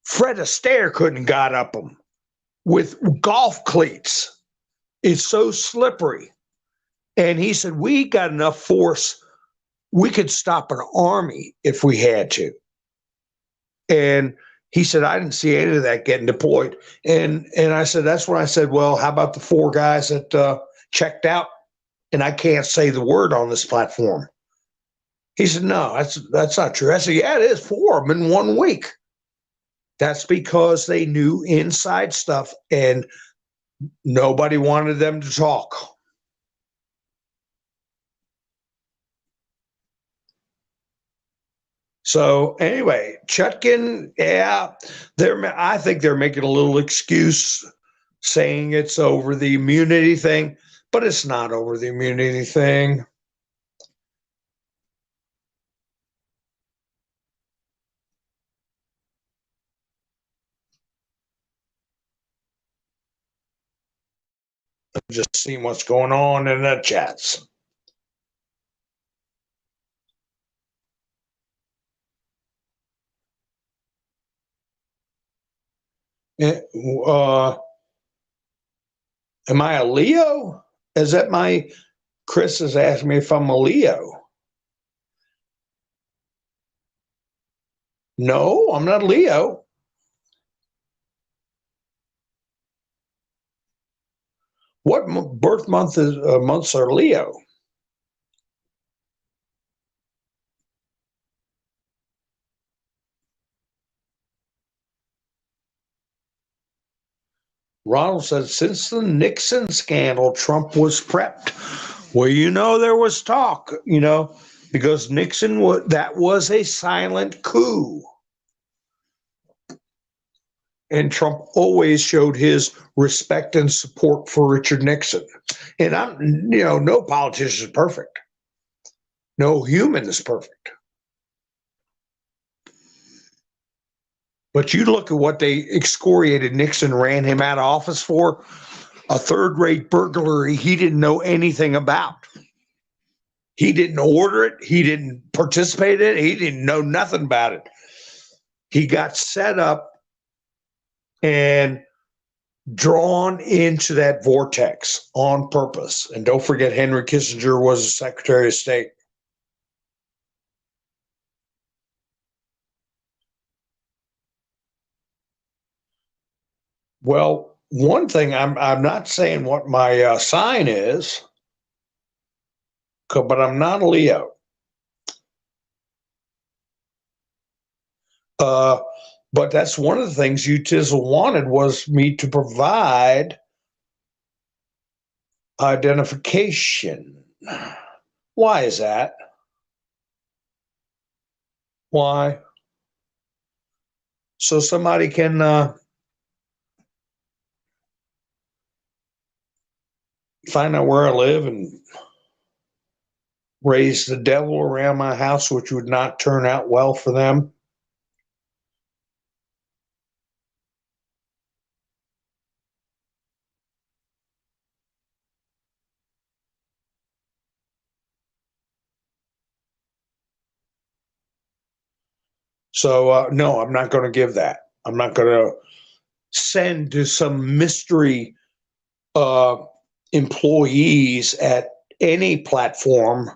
Fred Astaire couldn't have got up them with golf cleats. It's so slippery. And he said, we got enough force. We could stop an army if we had to. And he said, I didn't see any of that getting deployed. And I said, that's when I said, well, how about the 4 guys that checked out? And I can't say the word on this platform. He said, no, that's not true. I said, yeah, it is 4 of them in 1 week. That's because they knew inside stuff and nobody wanted them to talk. So anyway, Chutkin, yeah, I think they're making a little excuse saying it's over the immunity thing, but it's not over the immunity thing. Just seeing what's going on in the chats. Am I a Leo? Is that my Chris has asked me if I'm a Leo? No, I'm not Leo. What birth months are Leo? Ronald said, since the Nixon scandal, Trump was prepped. Well, there was talk, because Nixon that was a silent coup. And Trump always showed his respect and support for Richard Nixon. And no politician is perfect. No human is perfect. But you look at what they excoriated Nixon, ran him out of office for, a third-rate burglary he didn't know anything about. He didn't order it. He didn't participate in it. He didn't know nothing about it. He got set up and drawn into that vortex on purpose. And don't forget, Henry Kissinger was the Secretary of State. Well, one thing, I'm not saying what my sign is, but I'm not a Leo. But that's one of the things UTISL wanted, was me to provide identification. Why is that? Why? So somebody can find out where I live and raise the devil around my house, which would not turn out well for them. So no, I'm not going to give that. I'm not going to send to some mystery employees at any platform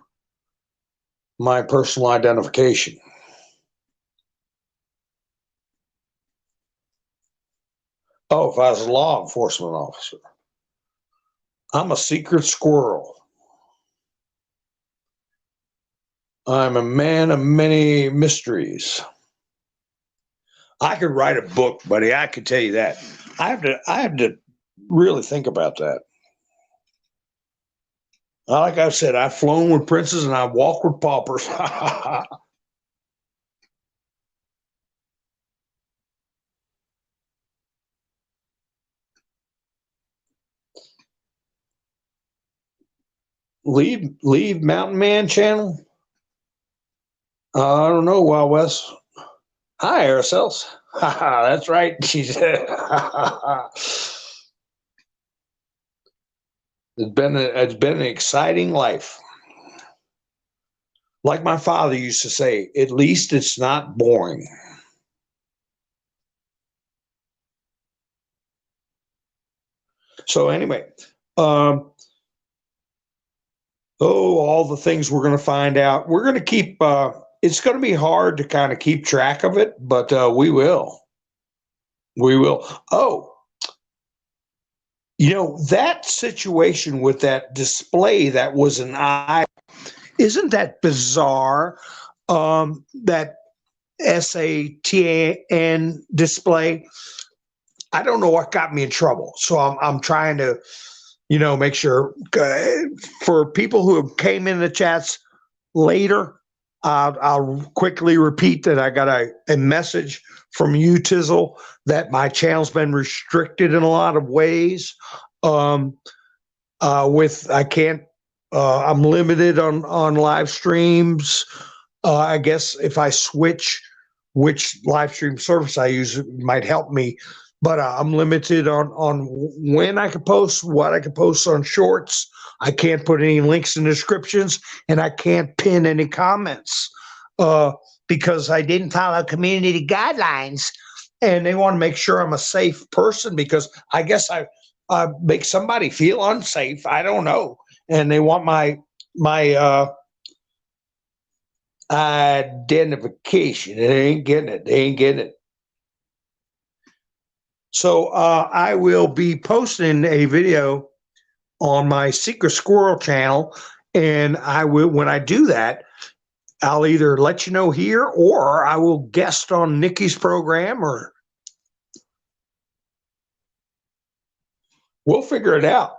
my personal identification. Oh, if I was a law enforcement officer, I'm a secret squirrel. I'm a man of many mysteries. I could write a book, buddy. I could tell you that. I have to really think about that. Like I said, I've flown with princes and I walk with paupers. leave Mountain Man channel. I don't know, Wild West. Hi, Aracels. That's right. She said. It's been an exciting life. Like my father used to say, at least it's not boring. So anyway, all the things we're going to find out. We're going to keep it's going to be hard to kind of keep track of it, but we will. We will. Oh, that situation with that display that was an eye, isn't that bizarre? That SATAN display. I don't know what got me in trouble. So I'm trying to, make sure for people who came in the chats later, I'll quickly repeat that I got a message from you, Tizzle, that my channel's been restricted in a lot of ways. I can't, I'm limited on live streams. I guess if I switch which live stream service I use, it might help me. But I'm limited on when I can post, what I can post on shorts. I can't put any links in descriptions, and I can't pin any comments because I didn't follow community guidelines. And they want to make sure I'm a safe person because I guess I make somebody feel unsafe. I don't know, and they want my identification. They ain't getting it. They ain't getting it. So I will be posting a video on my Secret Squirrel channel, and I will, when I do that, I'll either let you know here or I will guest on Nikki's program, or we'll figure it out.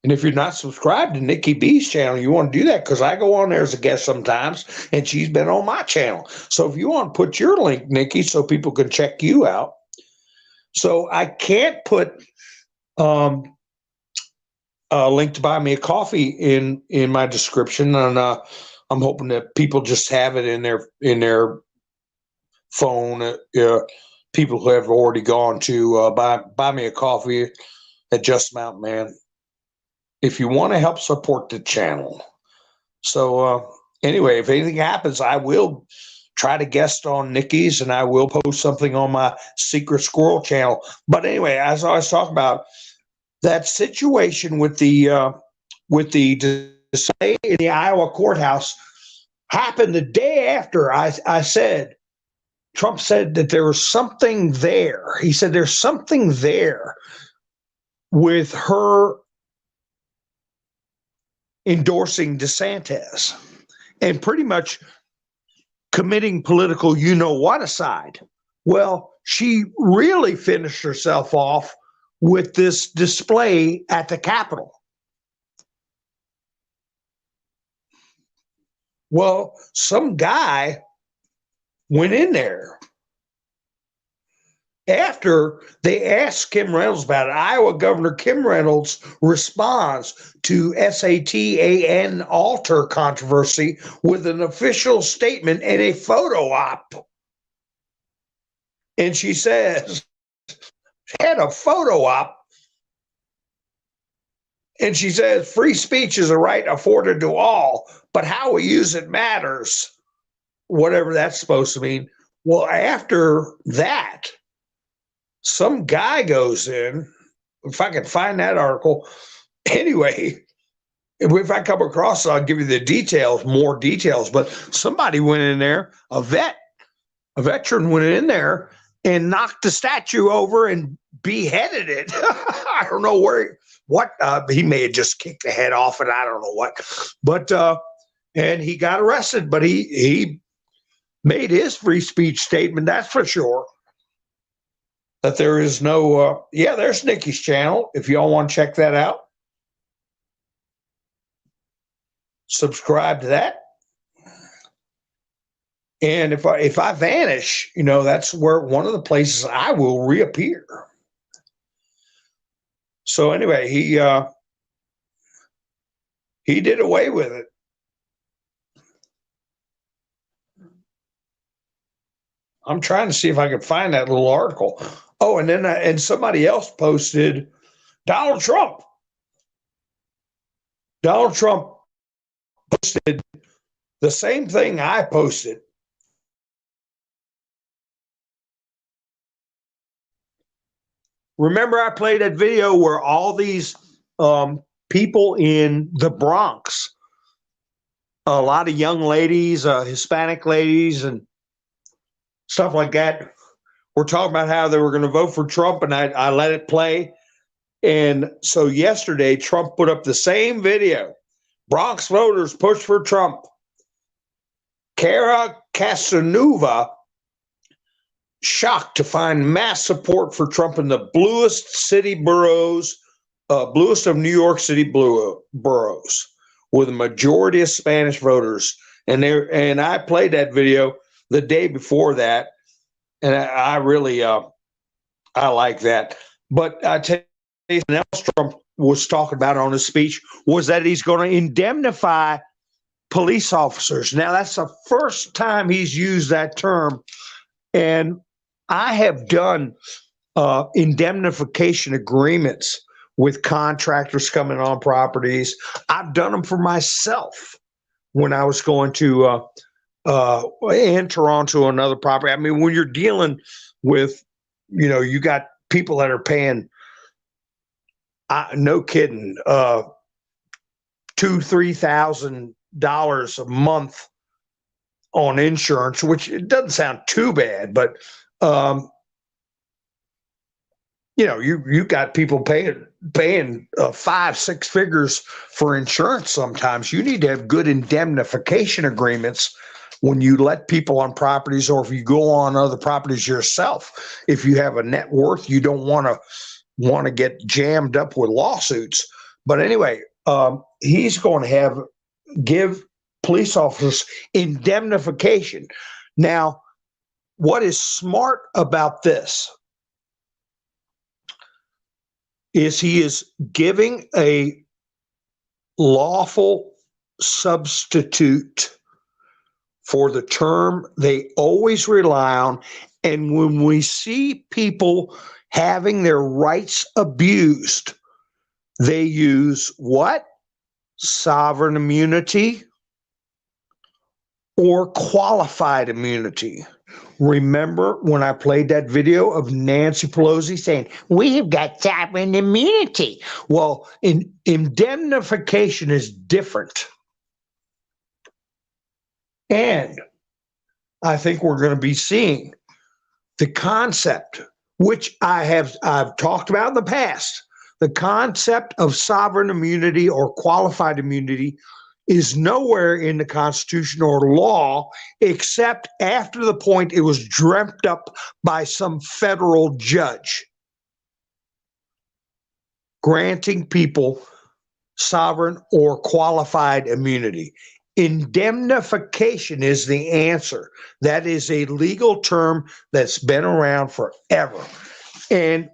And if you're not subscribed to Nikki B's channel, you want to do that because I go on there as a guest sometimes, and she's been on my channel. So if you want to put your link, Nikki, so people can check you out. So I can't put a link to buy me a coffee in my description, and I'm hoping that people just have it in their phone. People who have already gone to buy me a coffee at Just Mount Man, if you want to help support the channel. So anyway, if anything happens, I will try to guest on Nikki's, and I will post something on my Secret Squirrel channel. But anyway, as I was talking about, that situation with the display in the Iowa courthouse happened the day after I said, Trump said that there was something there. He said there's something there with her endorsing DeSantis and pretty much committing political you-know-what Well, she really finished herself off with this display at the Capitol. Well, some guy went in there after they asked Kim Reynolds about it. Iowa Governor Kim Reynolds responds to SATAN altar controversy with an official statement and a photo op. And she says, had a photo op, and she says, free speech is a right afforded to all, but how we use it matters, whatever that's supposed to mean. Well, after that, some guy goes in, if I can find that article. Anyway, if I come across it, I'll give you the details, more details. But somebody went in there, a veteran went in there and knocked the statue over and beheaded it. I don't know what he may have just kicked the head off it. I don't know what, but and he got arrested. But he made his free speech statement. That's for sure. That there is no, there's Nikki's channel. If y'all want to check that out, subscribe to that. And if I vanish, that's where one of the places I will reappear. So anyway, he did away with it. I'm trying to see if I can find that little article. Oh, and then and somebody else posted Donald Trump. Donald Trump posted the same thing I posted. Remember, I played that video where all these people in the Bronx a lot of young ladies, Hispanic ladies, and stuff like that were talking about how they were going to vote for Trump, and I let it play. And so yesterday, Trump put up the same video. Bronx voters push for Trump. Cara Casanova shocked to find mass support for Trump in the bluest city boroughs, bluest of New York City boroughs, with a majority of Spanish voters. And I played that video the day before that, and I really I like that. But I tell you, something else Trump was talking about on his speech was that he's going to indemnify police officers. Now, that's the first time he's used that term, and I have done indemnification agreements with contractors coming on properties. I've done them for myself when I was going to enter onto another property. I mean, when you're dealing with, you got people that are paying, no kidding, $2,000-$3,000 a month on insurance, which it doesn't sound too bad, but you got people paying 5-6 figures for insurance. Sometimes you need to have good indemnification agreements when you let people on properties, or if you go on other properties yourself. If you have a net worth, you don't want to get jammed up with lawsuits. But anyway, he's going to give police officers indemnification. Now, what is smart about this is he is giving a lawful substitute for the term they always rely on. And when we see people having their rights abused, they use what? Sovereign immunity or qualified immunity. Remember when I played that video of Nancy Pelosi saying, we've got sovereign immunity? Well, indemnification is different. And I think we're going to be seeing the concept, which I've talked about in the past. The concept of sovereign immunity or qualified immunity is nowhere in the Constitution or law, except after the point it was dreamt up by some federal judge, granting people sovereign or qualified immunity. Indemnification is the answer. That is a legal term that's been around forever. And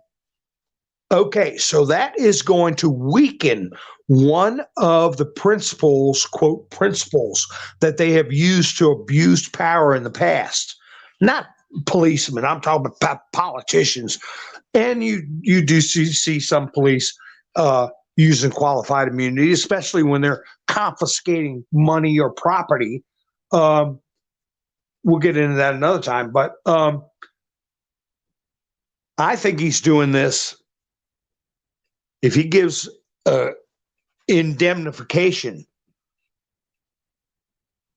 okay, so that is going to weaken one of the principles, quote, principles that they have used to abuse power in the past. Not policemen, I'm talking about politicians. And you do see some police using qualified immunity, especially when they're confiscating money or property. We'll get into that another time, but I think he's doing this. If he gives indemnification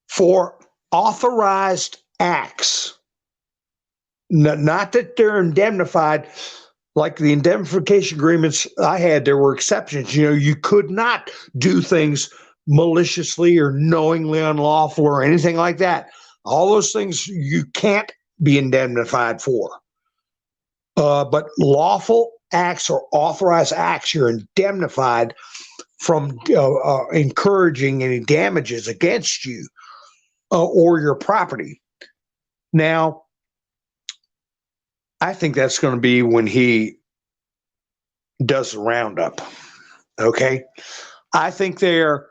for authorized acts, not that they're indemnified, like the indemnification agreements I had, there were exceptions. You could not do things maliciously or knowingly unlawful or anything like that. All those things you can't be indemnified for. But lawful acts or authorized acts, you're indemnified from encouraging any damages against you or your property. Now, I think that's going to be when he does the roundup. Okay. I think we're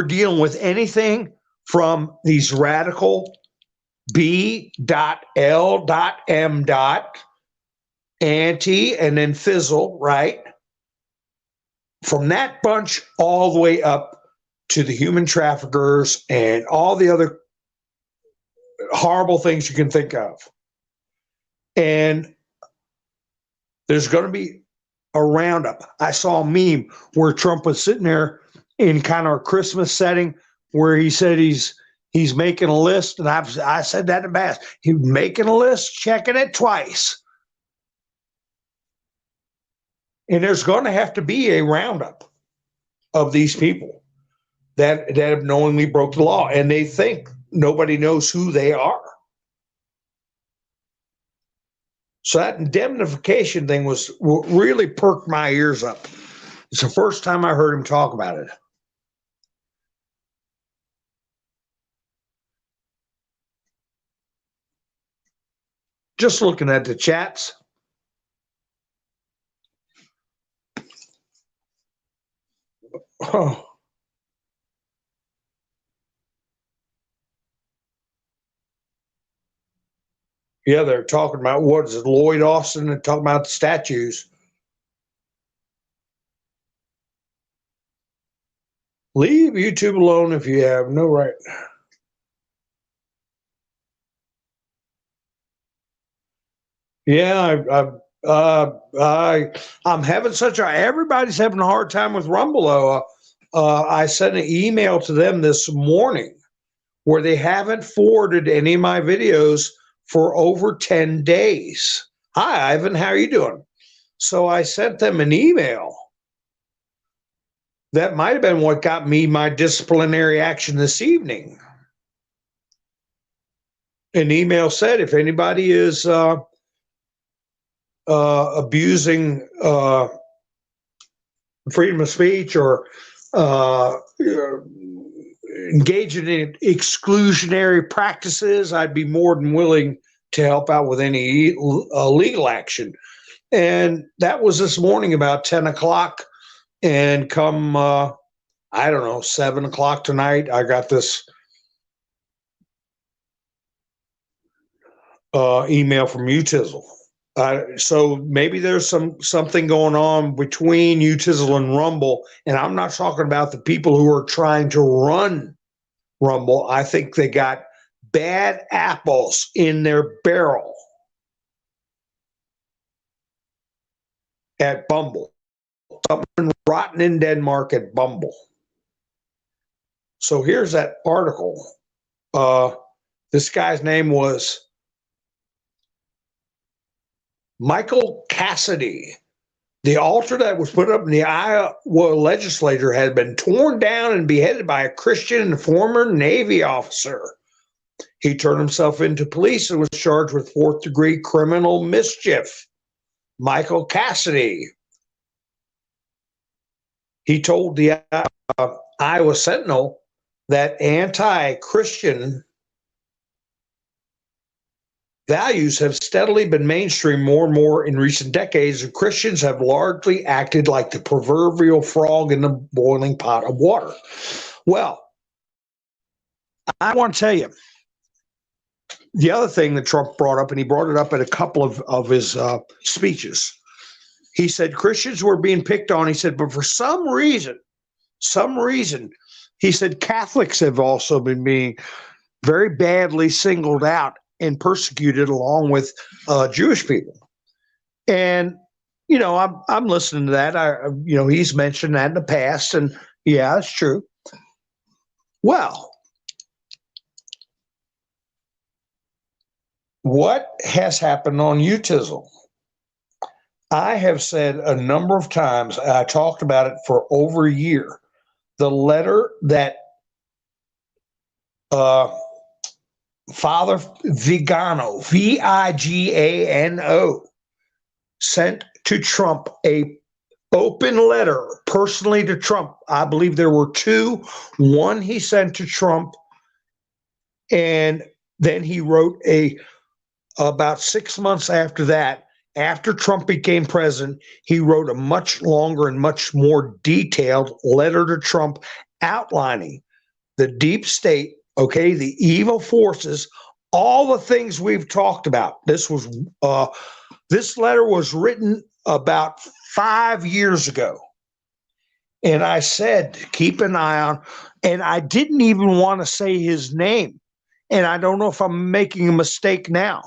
dealing with anything from these radical B.L.M. anti and then fizzle, right? From that bunch all the way up to the human traffickers and all the other horrible things you can think of. And there's going to be a roundup. I saw a meme where Trump was sitting there in kind of a Christmas setting where he said he's making a list, and I said that in Bass. He's making a list, checking it twice. And there's going to have to be a roundup of these people that have knowingly broke the law, and they think nobody knows who they are. So that indemnification thing really perked my ears up. It's the first time I heard him talk about it. Just looking at the chats. Oh. Yeah, they're talking about, what is it, Lloyd Austin, and talking about the statues. Leave YouTube alone if you have no right. Yeah, I'm having everybody's having a hard time with Rumble, though. I sent an email to them this morning where they haven't forwarded any of my videos for over 10 days. Hi, Ivan, how are you doing? So I sent them an email. That might have been what got me my disciplinary action this evening. An email said, if anybody is abusing freedom of speech or engaging in exclusionary practices, I'd be more than willing to help out with any legal action. And that was this morning about 10 o'clock. And come, 7 o'clock tonight, I got this email from UTISL. So maybe there's something going on between UTISL and Rumble, and I'm not talking about the people who are trying to run Rumble. I think they got bad apples in their barrel at Bumble. Something rotten in Denmark at Bumble. So here's that article. This guy's name was Michael Cassidy. The altar that was put up in the Iowa legislature had been torn down and beheaded by a Christian and former Navy officer. He turned himself into police and was charged with fourth-degree criminal mischief. Michael Cassidy. He told the Iowa Sentinel that anti-Christian values have steadily been mainstream more and more in recent decades, and Christians have largely acted like the proverbial frog in the boiling pot of water. Well, I want to tell you, the other thing that Trump brought up, and he brought it up at a couple of his speeches, he said Christians were being picked on. He said, but for some reason, he said Catholics have also been being very badly singled out and persecuted along with Jewish people. And, I'm listening to that. He's mentioned that in the past, and yeah, it's true. Well, what has happened on UTISL? I have said a number of times, I talked about it for over a year, the letter that Father Vigano, Vigano, sent to Trump, a open letter personally to Trump. I believe there were two. One he sent to Trump, and then he wrote about 6 months after that, after Trump became president, he wrote a much longer and much more detailed letter to Trump outlining the deep state, the evil forces, all the things we've talked about. This letter was written about 5 years ago. And I said, keep an eye on, and I didn't even want to say his name. And I don't know if I'm making a mistake now.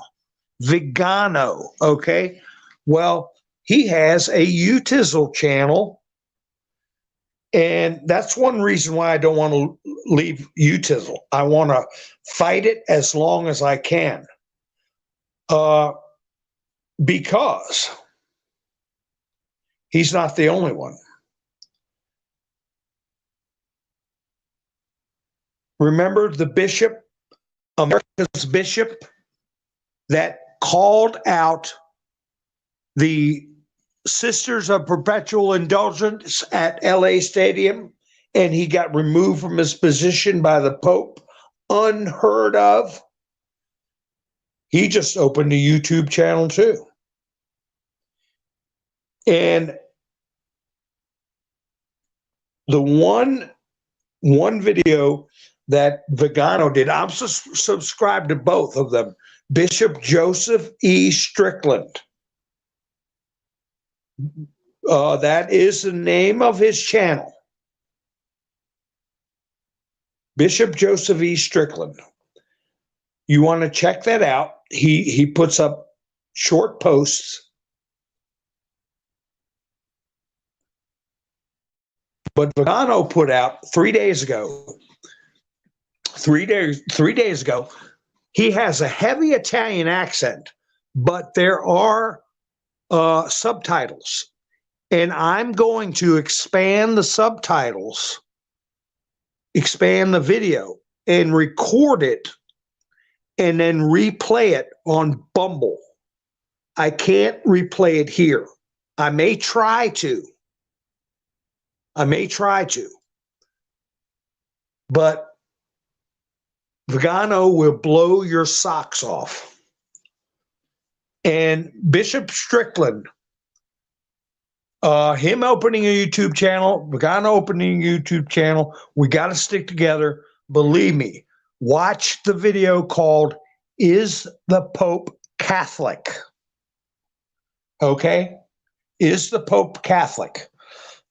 Vigano, okay? Well, he has a UTISL channel, And that's one reason why I don't want to leave UTISL. I want to fight it as long as I can. Because he's not the only one. Remember the bishop, America's bishop, that called out the Sisters of Perpetual Indulgence at LA Stadium, and he got removed from his position by the Pope? Unheard of. He just opened a YouTube channel too. And the one video that Vigano did, I'm subscribed to both of them. Bishop Joseph E. Strickland. That is the name of his channel. Bishop Joseph E. Strickland. You want to check that out. He puts up short posts. But Vigano put out 3 days ago. 3 days ago, he has a heavy Italian accent, but there are subtitles. And I'm going to expand the subtitles, expand the video, and record it, and then replay it on Bumble. I can't replay it here. I may try to. But Vigano will blow your socks off. And Bishop Strickland, him opening a YouTube channel, Vigano opening a YouTube channel, we got to stick together. Believe me, watch the video called "Is the Pope Catholic?" Okay? Is the Pope Catholic?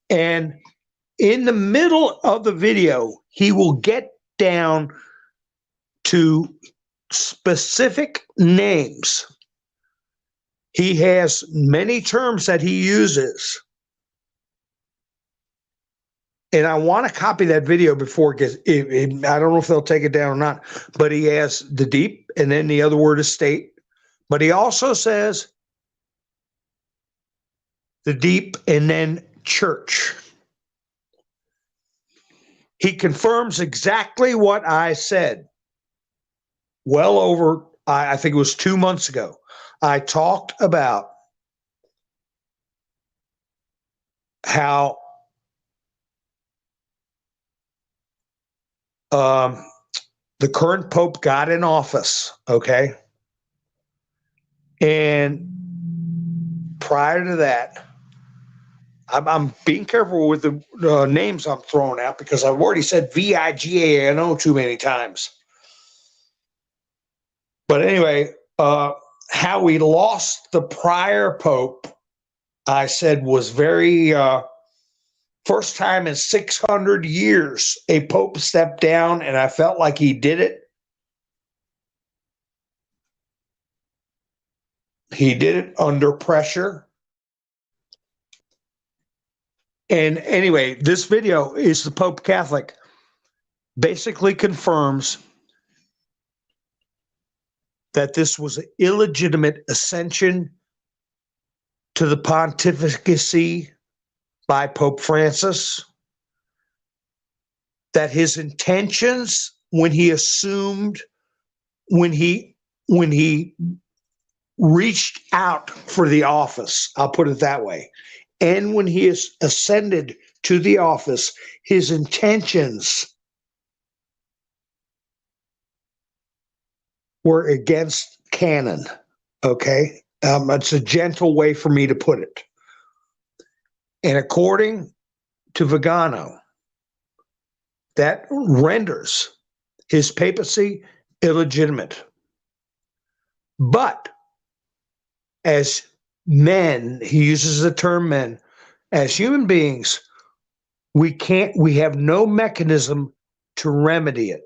And in the middle of the video, he will get down to specific names. He has many terms that he uses. And I want to copy that video before it gets, I don't know if they'll take it down or not, but he has the deep, and then the other word is state. But he also says the deep and then church. He confirms exactly what I said well over, I think it was 2 months ago. I talked about how the current Pope got in office, okay? And prior to that, I'm being careful with the names I'm throwing out because I've already said Vigano too many times. But anyway, how we lost the prior Pope, I said, was very first time in 600 years a Pope stepped down, and I felt like he did it. He did it under pressure. And anyway, this video is the Pope Catholic, basically confirms that this was an illegitimate ascension to the pontificacy by Pope Francis, that his intentions when he assumed, when he reached out for the office, I'll put it that way, and when he is ascended to the office, his intentions were against canon, okay? It's a gentle way for me to put it. And according to Vigano, that renders his papacy illegitimate. But as men, he uses the term men, as human beings, we have no mechanism to remedy it.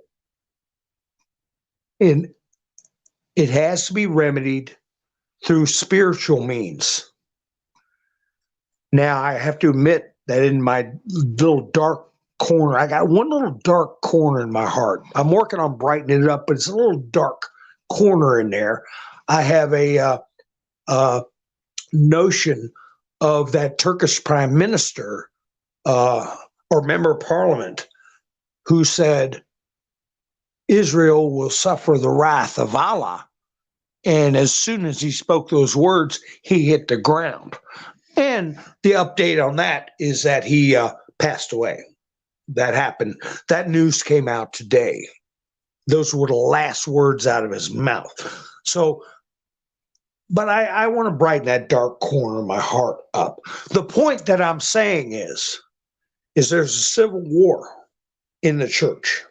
And it has to be remedied through spiritual means. Now, I have to admit, that in my little dark corner, I got one little dark corner in my heart. I'm working on brightening it up, but it's a little dark corner in there. I have a notion of that Turkish prime minister or member of parliament who said Israel will suffer the wrath of Allah. And as soon as he spoke those words, he hit the ground. And the update on that is that he passed away. That happened. That news came out today. Those were the last words out of his mouth. So, but I want to brighten that dark corner of my heart up. The point that I'm saying is there's a civil war in the church.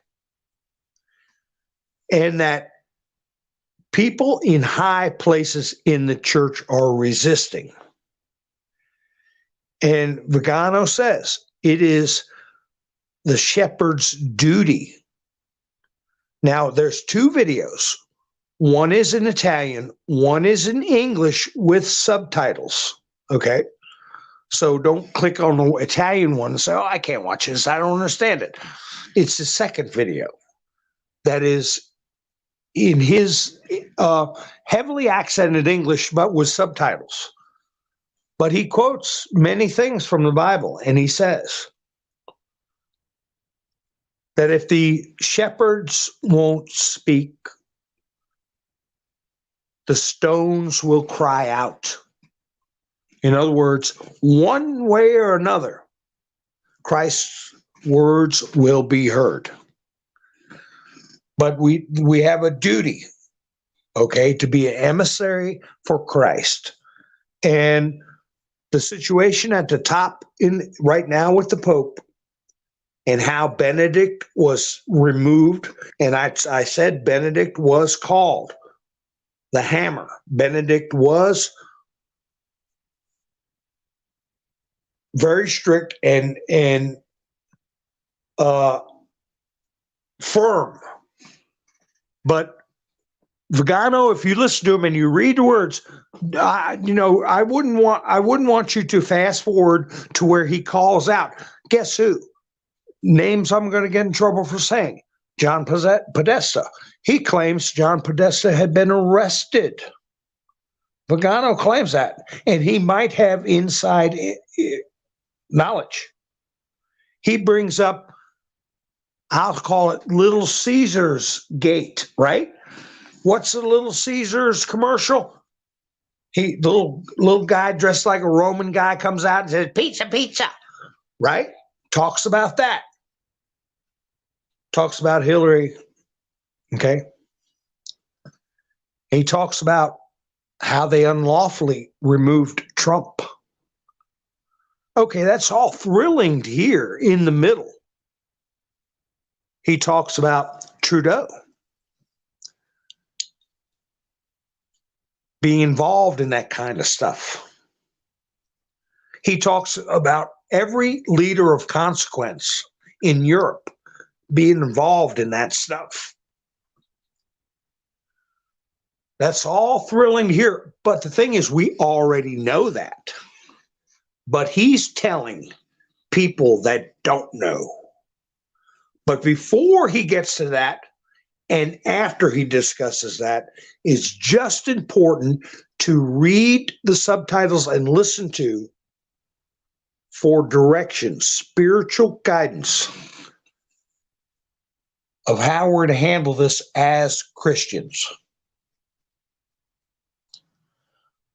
And that people in high places in the church are resisting. And Vigano says it is the shepherd's duty. Now, there's two videos. One is in Italian, one is in English with subtitles. Okay. So don't click on the Italian one and say, oh, I can't watch this. I don't understand it. It's the second video that is in his heavily accented English, but with subtitles. But he quotes many things from the Bible, and he says that if the shepherds won't speak, the stones will cry out. In other words, one way or another, Christ's words will be heard. But we have a duty, okay, to be an emissary for Christ. And the situation at the top in right now with the Pope and how Benedict was removed, and I said Benedict was called the hammer. Benedict was very strict and firm. But Vigano, if you listen to him and you read the words, I wouldn't want you to fast forward to where he calls out. Guess who? Names I'm going to get in trouble for saying. John Podesta. He claims John Podesta had been arrested. Vigano claims that, and he might have inside knowledge. He brings up, I'll call it Little Caesar's gate, right? What's the Little Caesar's commercial? The little guy dressed like a Roman guy comes out and says, pizza, pizza, right? Talks about that. Talks about Hillary, okay? He talks about how they unlawfully removed Trump. Okay, that's all thrilling to hear. In the middle, he talks about Trudeau being involved in that kind of stuff. He talks about every leader of consequence in Europe being involved in that stuff. That's all thrilling to hear. But the thing is, we already know that. But he's telling people that don't know. But before he gets to that, and after he discusses that, it's just important to read the subtitles and listen to for direction, spiritual guidance of how we're to handle this as Christians.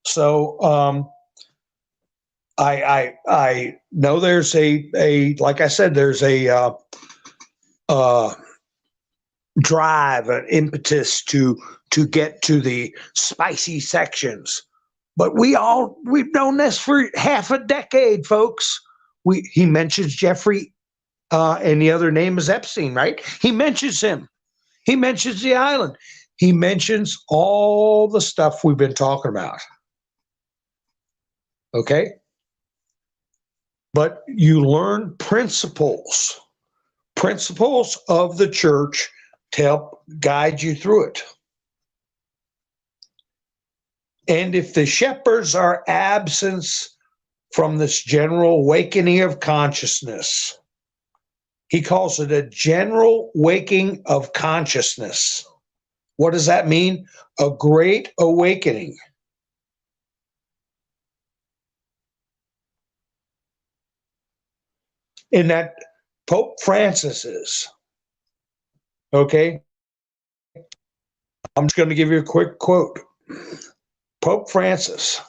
So I know there's a like I said, there's a drive, an impetus to get to the spicy sections. But we've known this for half a decade, folks. He mentions Jeffrey, and the other name is Epstein, right? He mentions him. He mentions the island. He mentions all the stuff we've been talking about. Okay? But you learn principles of the church to help guide you through it. And if the shepherds are absent from this general awakening of consciousness. He calls it a general waking of consciousness. What does that mean? A great awakening. In that Pope Francis is. Okay? I'm just going to give you a quick quote. Pope Francis,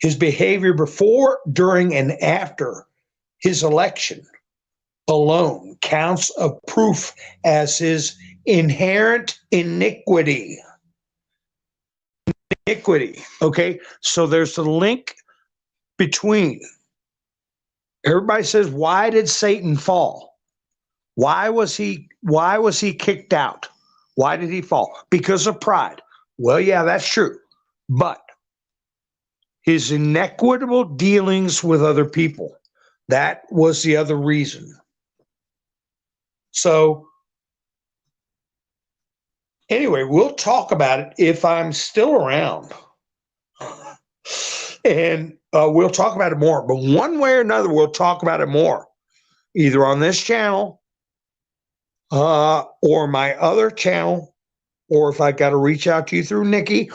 his behavior before, during, and after his election alone counts of proof as his inherent iniquity. Iniquity. Okay? So there's a link between. Everybody says, why did Satan fall? Why was he kicked out? Why did he fall? Because of pride. Well, yeah, that's true. But his inequitable dealings with other people, that was the other reason. So anyway, we'll talk about it if I'm still around. And we'll talk about it more. But one way or another, we'll talk about it more. Either on this channel or my other channel, or if I got to reach out to you through Nikki,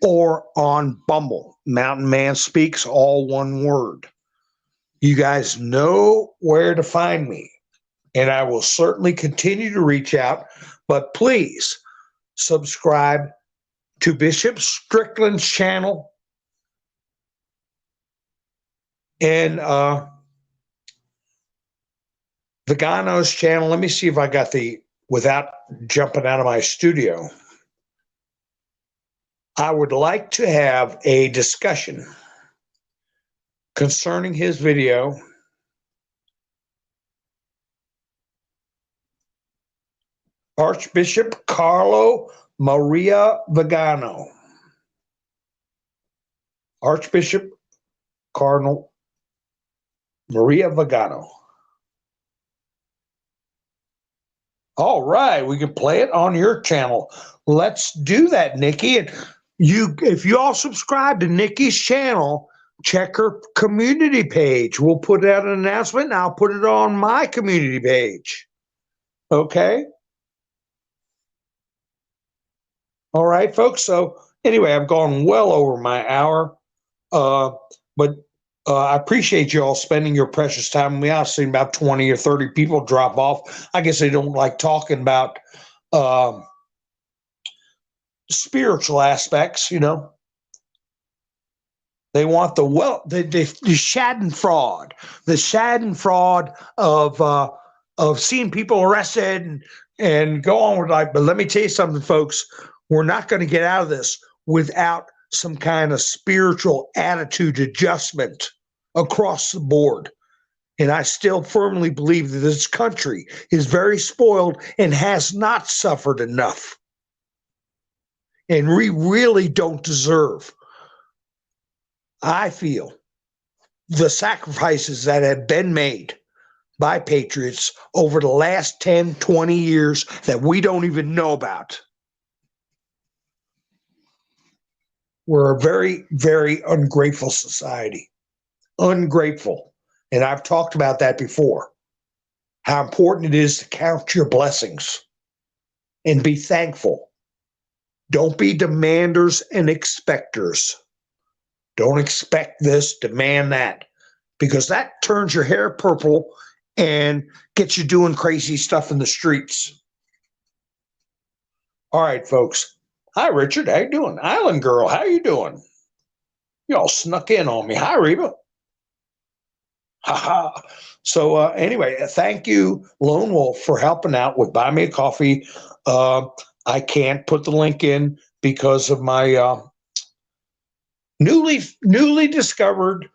or on Bumble. Mountain Man Speaks, all one word. You guys know where to find me. And I will certainly continue to reach out. But please subscribe to Bishop Strickland's channel and Vegano's channel. Let me see if I got without jumping out of my studio. I would like to have a discussion concerning his video. Archbishop Carlo Maria Vegano. Archbishop Cardinal Maria Vegano. All right, we can play it on your channel. Let's do that, Nikki. And if you all subscribe to Nikki's channel, check her community page. We'll put out an announcement, and I'll put it on my community page. Okay? All right, folks. So anyway, I've gone well over my hour, but I appreciate you all spending your precious time with me. I've seen about 20 or 30 people drop off. I guess they don't like talking about spiritual aspects, you know. They want the schadenfreude of seeing people arrested and go on with life. But let me tell you something, folks. We're not going to get out of this without some kind of spiritual attitude adjustment across the board. And I still firmly believe that this country is very spoiled and has not suffered enough. And we really don't deserve, I feel, the sacrifices that have been made by patriots over the last 10, 20 years that we don't even know about. We're a very, very ungrateful society. Ungrateful. And I've talked about that before. How important it is to count your blessings and be thankful. Don't be demanders and expectors. Don't expect this, demand that, because that turns your hair purple and gets you doing crazy stuff in the streets. All right, folks. Hi, Richard. How you doing? Island Girl, how you doing? You all snuck in on me. Hi, Reba. Ha ha. So anyway, thank you, Lone Wolf, for helping out with Buy Me a Coffee. I can't put the link in because of my newly discovered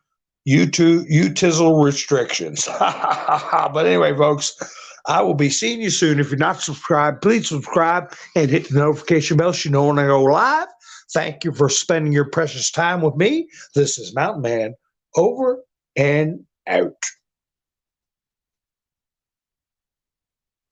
UTizzle restrictions. But anyway, folks, I will be seeing you soon. If you're not subscribed, please subscribe and hit the notification bell so you know when I go live. Thank you for spending your precious time with me. This is Mountain Man, over and out.